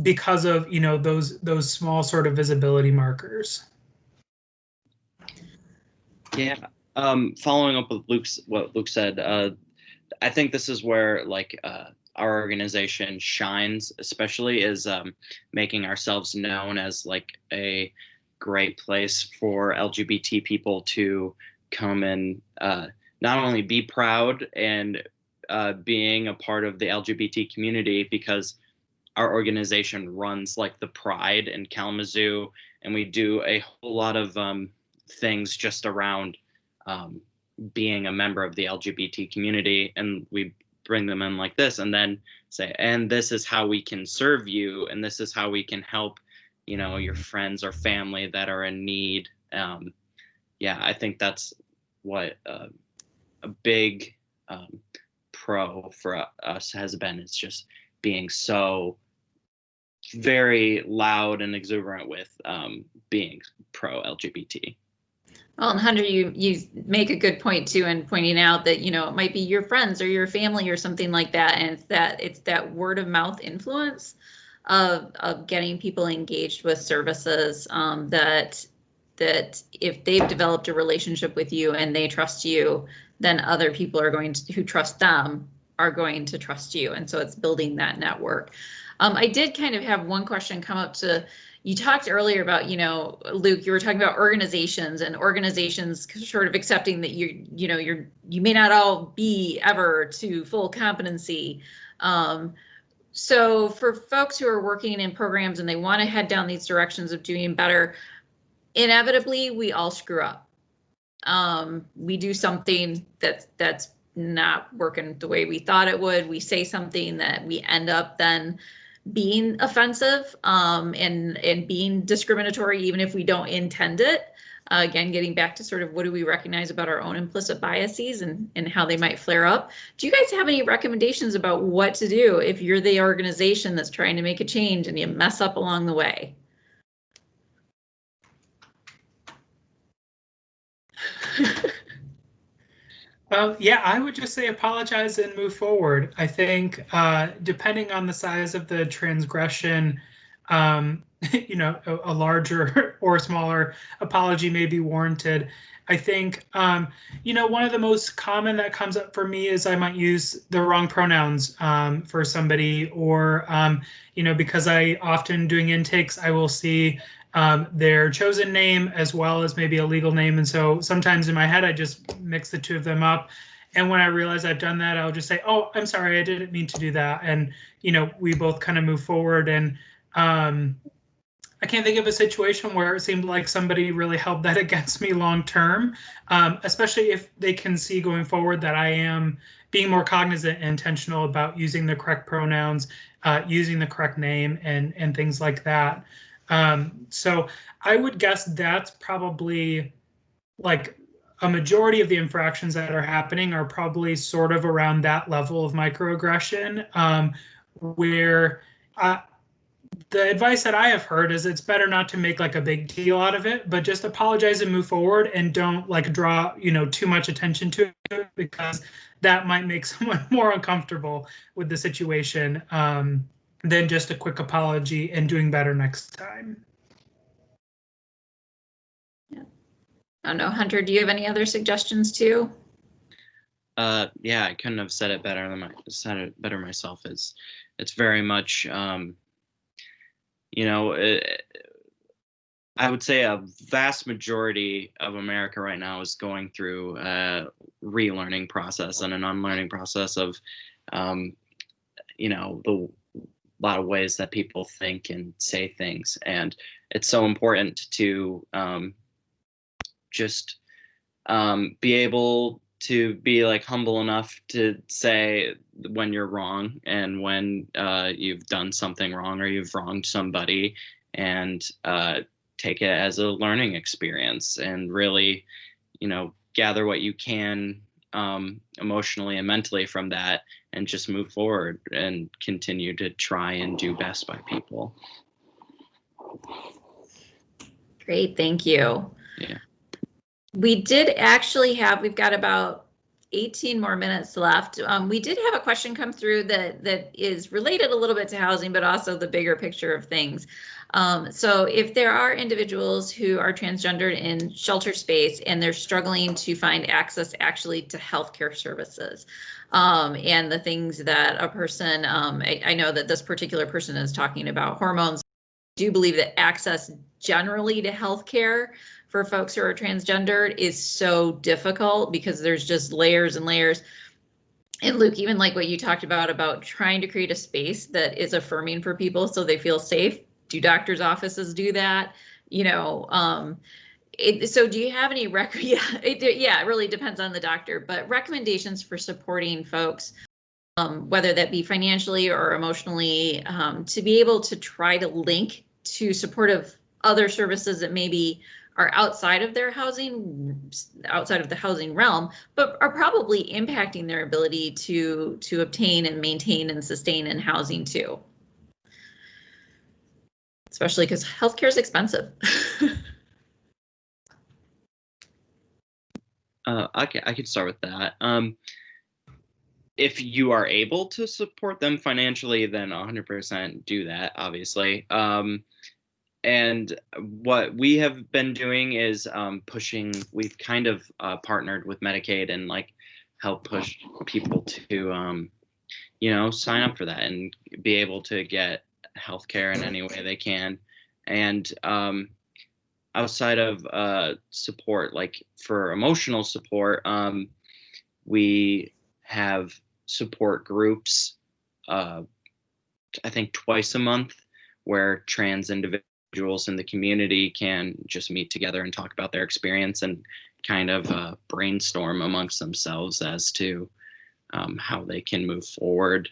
because of, you know, those small sort of visibility markers. Yeah, following up with what Luke said, I think this is where like our organization shines, especially is making ourselves known as like a great place for LGBT people to come and not only be proud and being a part of the LGBT community, because our organization runs like the Pride in Kalamazoo, and we do a whole lot of things just around being a member of the LGBT community, and we bring them in like this and then say, and this is how we can serve you, and this is how we can help, you know, your friends or family that are in need. Yeah, I think that's what a big pro for us has been. It's just being so very loud and exuberant with being pro LGBT. Well, and Hunter, you make a good point too, in pointing out that, you know, it might be your friends or your family or something like that, and it's that word of mouth influence of getting people engaged with services, that if they've developed a relationship with you and they trust you, then other people are going to, who trust them, are going to trust you, and so it's building that network. I did kind of have one question come up to. You talked earlier about, you know, Luke, you were talking about organizations and organizations sort of accepting that you may not all be ever to full competency. So for folks who are working in programs and they want to head down these directions of doing better, inevitably we all screw up. We do something that's not working the way we thought it would. We say something that we end up then being offensive and being discriminatory, even if we don't intend it. Again, getting back to sort of what do we recognize about our own implicit biases and how they might flare up. Do you guys have any recommendations about what to do if you're the organization that's trying to make a change and you mess up along the way? Yeah, I would just say apologize and move forward. I think depending on the size of the transgression, you know, a larger or smaller apology may be warranted. I think, you know, one of the most common that comes up for me is I might use the wrong pronouns for somebody, or, you know, because I often doing intakes, I will see their chosen name as well as maybe a legal name. And so sometimes in my head, I just mix the two of them up. And when I realize I've done that, I'll just say, oh, I'm sorry, I didn't mean to do that. And, you know, we both kind of move forward. And I can't think of a situation where it seemed like somebody really held that against me long term, especially if they can see going forward that I am being more cognizant and intentional about using the correct pronouns, using the correct name, and things like that. So I would guess that's probably like a majority of the infractions that are happening are probably sort of around that level of microaggression, where the advice that I have heard is it's better not to make like a big deal out of it, but just apologize and move forward, and don't like draw, you know, too much attention to it, because that might make someone more uncomfortable with the situation than just a quick apology and doing better next time. Yeah. I don't know, Hunter, do you have any other suggestions too? Yeah, I couldn't have said it better myself. It's very much, you know, I would say a vast majority of America right now is going through a relearning process and an unlearning process of, you know, the lot of ways that people think and say things. And it's so important to just be able to be like humble enough to say when you're wrong and when you've done something wrong or you've wronged somebody, and take it as a learning experience and really, gather what you can emotionally and mentally from that, and just move forward and continue to try and do best by people. Great, thank you. Yeah. We've got about 18 more minutes left. We did have a question come through that is related a little bit to housing, but also the bigger picture of things. So if there are individuals who are transgendered in shelter space and they're struggling to find access actually to healthcare services, and the things that a person, I know that this particular person is talking about hormones. I do believe that access generally to healthcare for folks who are transgendered is so difficult because there's just layers and layers. And Luke, even like what you talked about trying to create a space that is affirming for people so they feel safe. Do doctors' offices do that? So do you have any it really depends on the doctor, but recommendations for supporting folks, whether that be financially or emotionally, to be able to try to link to supportive other services that maybe are outside of the housing realm, but are probably impacting their ability to obtain and maintain and sustain in housing too. Especially because healthcare is expensive. I can start with that. If you are able to support them financially, then 100% do that, obviously. And what we have been doing is pushing. We've kind of partnered with Medicaid and like help push people to, sign up for that and be able to get healthcare in any way they can. And outside of support, like for emotional support, we have support groups, I think twice a month, where trans individuals in the community can just meet together and talk about their experience and kind of brainstorm amongst themselves as to how they can move forward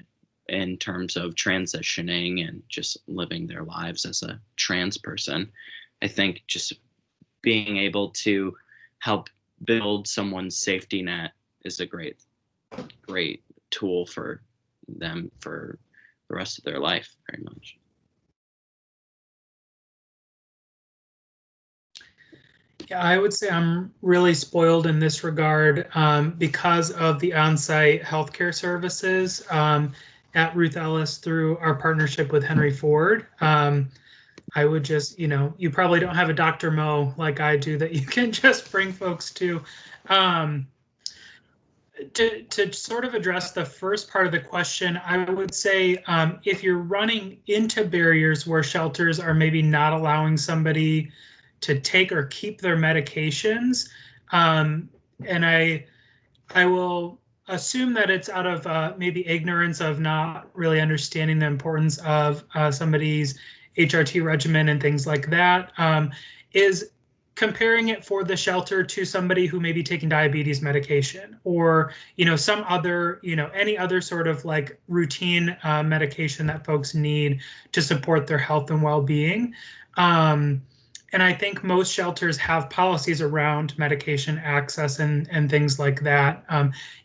in terms of transitioning and just living their lives as a trans person. I think just being able to help build someone's safety net is a great tool for them for the rest of their life, very much. Yeah, I would say I'm really spoiled in this regard because of the on-site healthcare services at Ruth Ellis through our partnership with Henry Ford. I would just, you probably don't have a Dr. Mo like I do that you can just bring folks to. To sort of address the first part of the question, I would say if you're running into barriers where shelters are maybe not allowing somebody to take or keep their medications, and I will assume that it's out of maybe ignorance of not really understanding the importance of somebody's HRT regimen and things like that, is comparing it for the shelter to somebody who may be taking diabetes medication or, some other, any other sort of like routine medication that folks need to support their health and well-being. And I think most shelters have policies around medication access and things like that,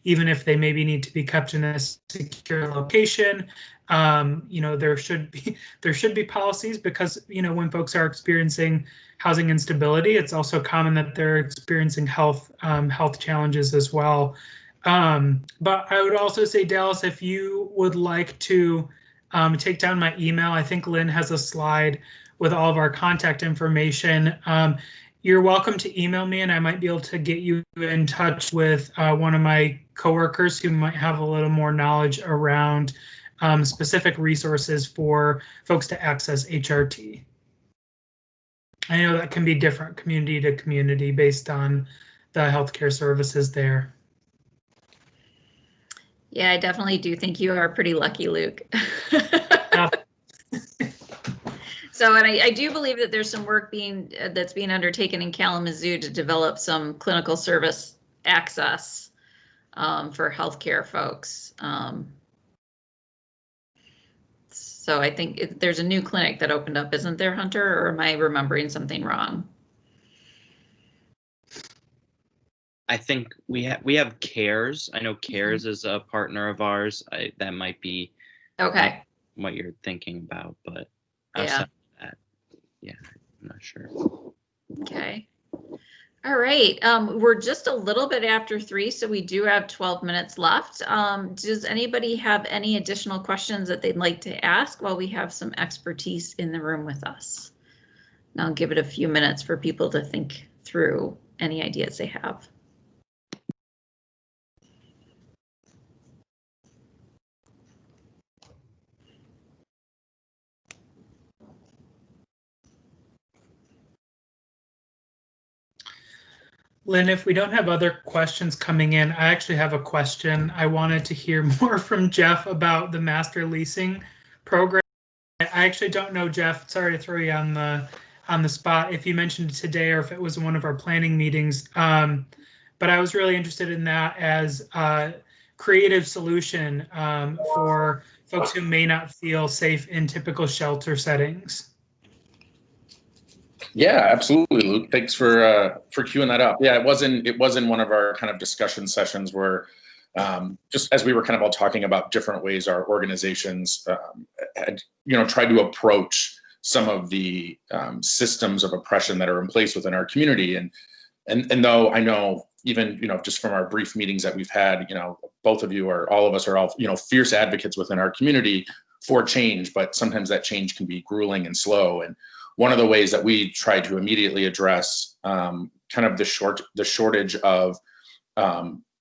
even if they maybe need to be kept in a secure location. There should be policies because, when folks are experiencing housing instability, it's also common that they're experiencing health challenges as well. But I would also say, Dallas, if you would like to take down my email, I think Lynn has a slide with all of our contact information. You're welcome to email me and I might be able to get you in touch with one of my coworkers who might have a little more knowledge around specific resources for folks to access HRT. I know that can be different community to community based on the healthcare services there. Yeah, I definitely do think you are pretty lucky, Luke. So, and I do believe that there's some work that's being undertaken in Kalamazoo to develop some clinical service access for healthcare folks. So I think there's a new clinic that opened up, isn't there, Hunter? Or am I remembering something wrong? I think we have CARES. I know CARES is a partner of ours. That might be okay. What you're thinking about, but Yeah. outside of that, yeah, I'm not sure. Okay. All right. We're just a little bit after 3, so we do have 12 minutes left. Does anybody have any additional questions that they'd like to ask while we have some expertise in the room with us? And I'll give it a few minutes for people to think through any ideas they have. Lynn, if we don't have other questions coming in, I actually have a question. I wanted to hear more from Jeff about the master leasing program. I actually don't know, Jeff. Sorry to throw you on the spot if you mentioned it today or if it was in one of our planning meetings. But I was really interested in that as a creative solution for folks who may not feel safe in typical shelter settings. Yeah, absolutely, Luke. Thanks for queuing that up. Yeah, it wasn't one of our kind of discussion sessions where just as we were kind of all talking about different ways our organizations had, tried to approach some of the systems of oppression that are in place within our community. And though I know even, just from our brief meetings that we've had, both of you or all of us are all, fierce advocates within our community for change, but sometimes that change can be grueling and slow. And one of the ways that we tried to immediately address kind of the shortage of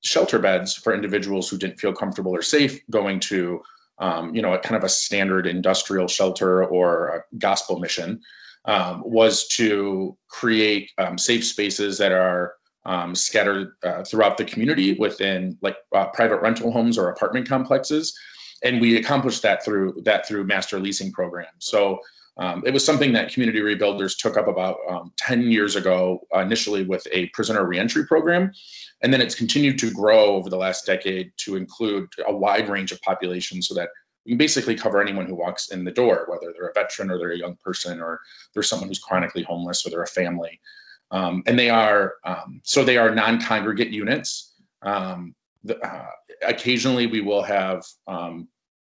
shelter beds for individuals who didn't feel comfortable or safe going to, a kind of a standard industrial shelter or a gospel mission, was to create safe spaces that are scattered throughout the community within like private rental homes or apartment complexes. And we accomplished that through master leasing programs. So it was something that Community Rebuilders took up about 10 years ago, initially with a prisoner reentry program. And then it's continued to grow over the last decade to include a wide range of populations so that we can basically cover anyone who walks in the door, whether they're a veteran or they're a young person or they're someone who's chronically homeless or they're a family. And they are non-congregate units. Occasionally we will have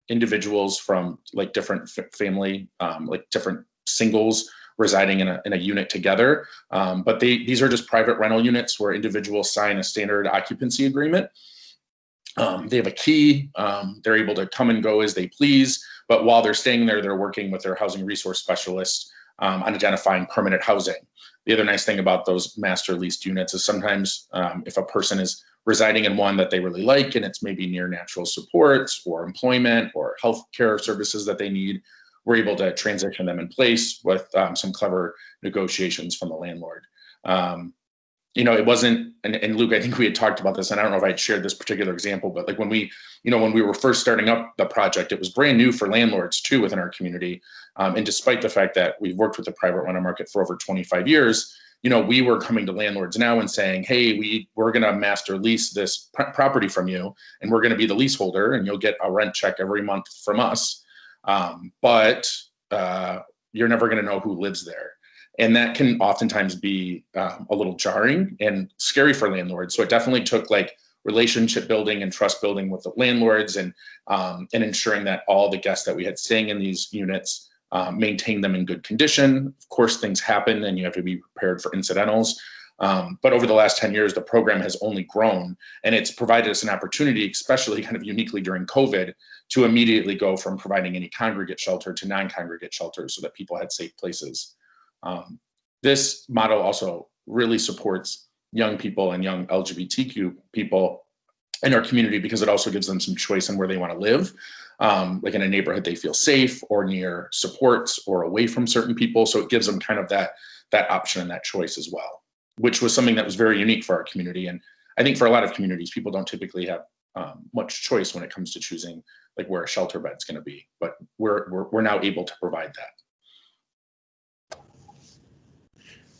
individuals from like different family, like different singles residing in a unit together. But these are just private rental units where individuals sign a standard occupancy agreement. They have a key, they're able to come and go as they please, but while they're staying there, they're working with their housing resource specialists on identifying permanent housing. The other nice thing about those master leased units is sometimes if a person is residing in one that they really like and it's maybe near natural supports or employment or healthcare services that they need, we're able to transition them in place with some clever negotiations from the landlord. It wasn't, and Luke, I think we had talked about this, and I don't know if I had shared this particular example, but like when we were first starting up the project, it was brand new for landlords too within our community. And despite the fact that we've worked with the private rental market for over 25 years, we were coming to landlords now and saying, hey, we're going to master lease this property from you, and we're going to be the leaseholder, and you'll get a rent check every month from us. But you're never going to know who lives there. And that can oftentimes be a little jarring and scary for landlords. So it definitely took like relationship building and trust building with the landlords and ensuring that all the guests that we had staying in these units maintain them in good condition. Of course, things happen and you have to be prepared for incidentals. But over the last 10 years, the program has only grown, and it's provided us an opportunity, especially kind of uniquely during COVID, to immediately go from providing any congregate shelter to non-congregate shelters so that people had safe places. This model also really supports young people and young LGBTQ people in our community because it also gives them some choice in where they want to live, like in a neighborhood they feel safe or near supports or away from certain people. So it gives them kind of that option and that choice as well, which was something that was very unique for our community. And I think for a lot of communities, people don't typically have much choice when it comes to choosing like where a shelter bed's going to be, but we're now able to provide that.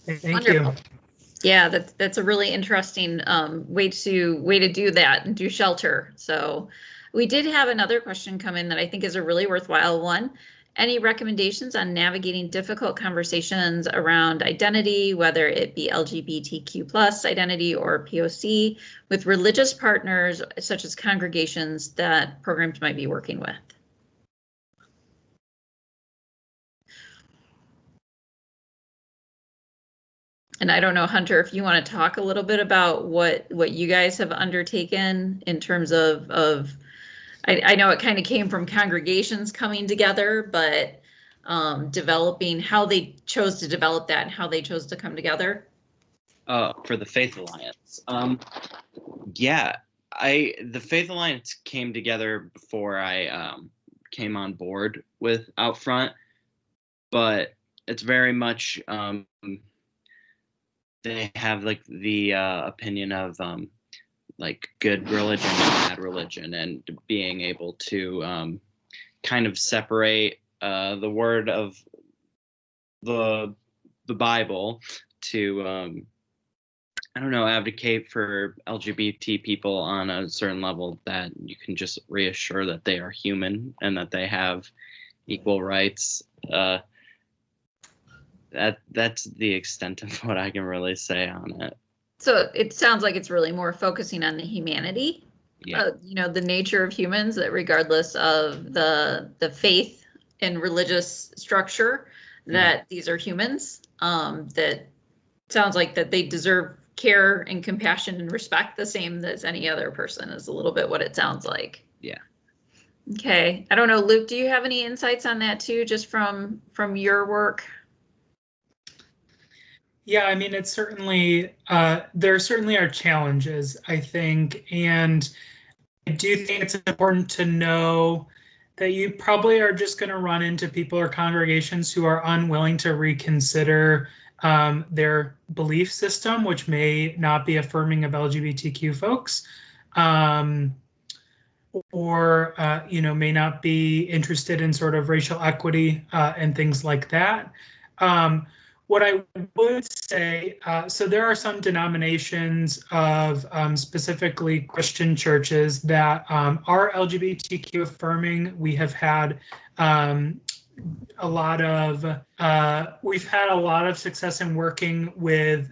Thank Wonderful. you. Yeah, that's a really interesting way to do that and do shelter. So we did have another question come in that I think is a really worthwhile one. Any recommendations on navigating difficult conversations around identity, whether it be LGBTQ plus identity or POC, with religious partners such as congregations that programs might be working with? And I don't know, Hunter, if you want to talk a little bit about what you guys have undertaken in terms of I know it kind of came from congregations coming together, but developing how they chose to develop that and how they chose to come together. For the Faith Alliance, yeah, the Faith Alliance came together before I came on board with OutFront, but it's very much they have like the opinion of like good religion and bad religion, and being able to kind of separate the word of the Bible to I don't know, advocate for LGBT people on a certain level, that you can just reassure that they are human and that they have equal rights. That's the extent of what I can really say on it. So it sounds like it's really more focusing on the humanity, Yeah. you know, the nature of humans, that regardless of the faith and religious structure, that these are humans, that sounds like that they deserve care and compassion and respect the same as any other person, is a little bit what it sounds like. Yeah. Okay. I don't know, Luke, do you have any insights on that too, just from your work? Yeah, I mean, it's certainly, there certainly are challenges, I think, and I do think it's important to know that you probably are just going to run into people or congregations who are unwilling to reconsider their belief system, which may not be affirming of LGBTQ folks, or you know, may not be interested in sort of racial equity and things like that. What I would say, so there are some denominations of specifically Christian churches that are LGBTQ affirming. We have had we've had a lot of success in working with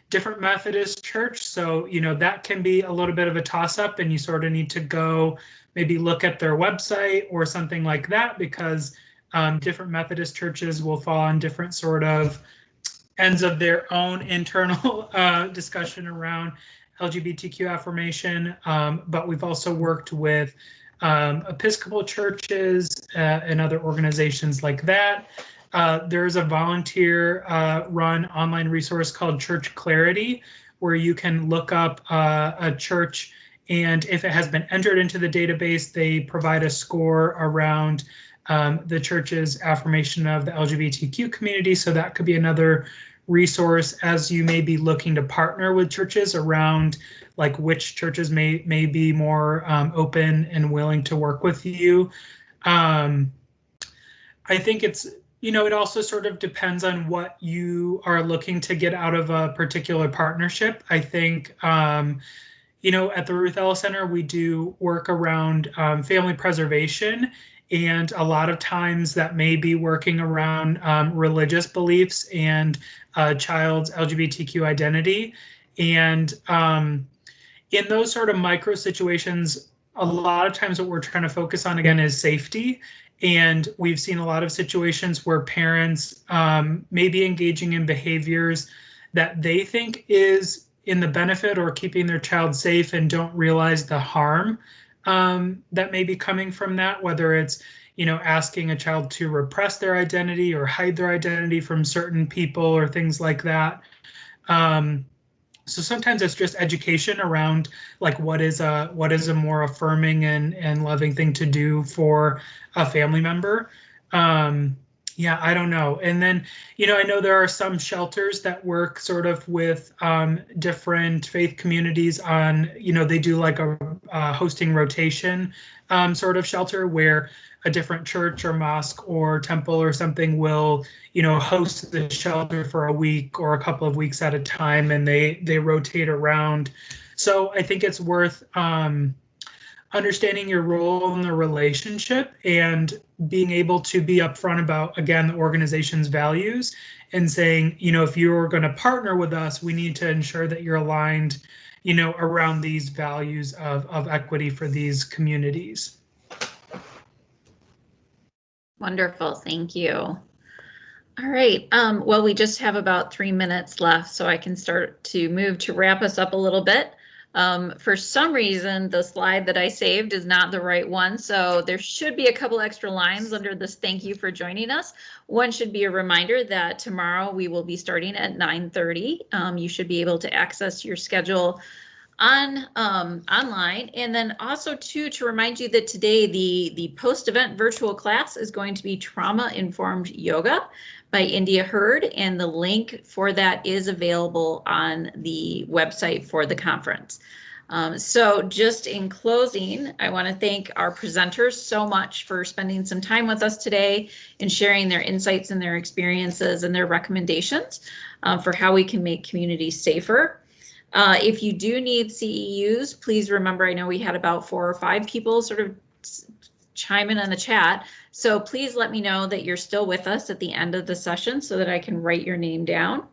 different Methodist church. So, you know, that can be a little bit of a toss up, and you sort of need to go maybe look at their website or something like that, because different Methodist churches will fall on different sort of ends of their own internal discussion around LGBTQ affirmation. But we've also worked with Episcopal churches and other organizations like that. There's a volunteer run online resource called Church Clarity, where you can look up a church, and if it has been entered into the database, they provide a score around the church's affirmation of the LGBTQ community. So that could be another resource as you may be looking to partner with churches around like which churches may be more open and willing to work with you. I think it's, you know, it also sort of depends on what you are looking to get out of a particular partnership. I think, you know, at the Ruth Ellis Center, we do work around family preservation. And a lot of times that may be working around religious beliefs and a child's LGBTQ identity. And in those sort of micro situations, a lot of times what we're trying to focus on, again, is safety. And we've seen a lot of situations where parents may be engaging in behaviors that they think is in the benefit or keeping their child safe, and don't realize the harm that may be coming from that, whether it's, you know, asking a child to repress their identity or hide their identity from certain people or things like that. So sometimes it's just education around like what is a more affirming and loving thing to do for a family member. Yeah, I don't know. And then, you know, I know there are some shelters that work sort of with different faith communities on, you know, they do like a hosting rotation sort of shelter where a different church or mosque or temple or something will, host the shelter for a week or a couple of weeks at a time, and they rotate around. So I think it's worth understanding your role in the relationship and being able to be upfront about, again, the organization's values and saying, if you're going to partner with us, we need to ensure that you're aligned, around these values of equity for these communities. Wonderful, thank you. All right, well, we just have about 3 minutes left, so I can start to move to wrap us up a little bit. For some reason, the slide that I saved is not the right one, so there should be a couple extra lines under this thank you for joining us. One should be a reminder that tomorrow we will be starting at 9:30. You should be able to access your schedule on online, and then also to remind you that today the post-event virtual class is going to be trauma-informed yoga by India Hurd, and the link for that is available on the website for the conference. So just in closing, I want to thank our presenters so much for spending some time with us today and sharing their insights and their experiences and their recommendations for how we can make communities safer. If you do need CEUs, please remember, I know we had about 4 or 5 people sort of chime in on the chat. So please let me know that you're still with us at the end of the session so that I can write your name down.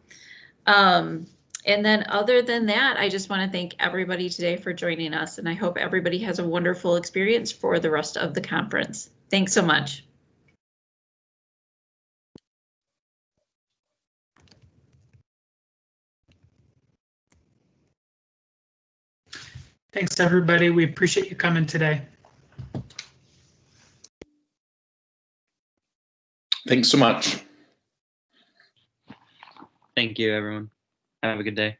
And then other than that, I just want to thank everybody today for joining us, and I hope everybody has a wonderful experience for the rest of the conference. Thanks so much. Thanks, everybody. We appreciate you coming today. Thanks so much. Thank you, everyone. Have a good day.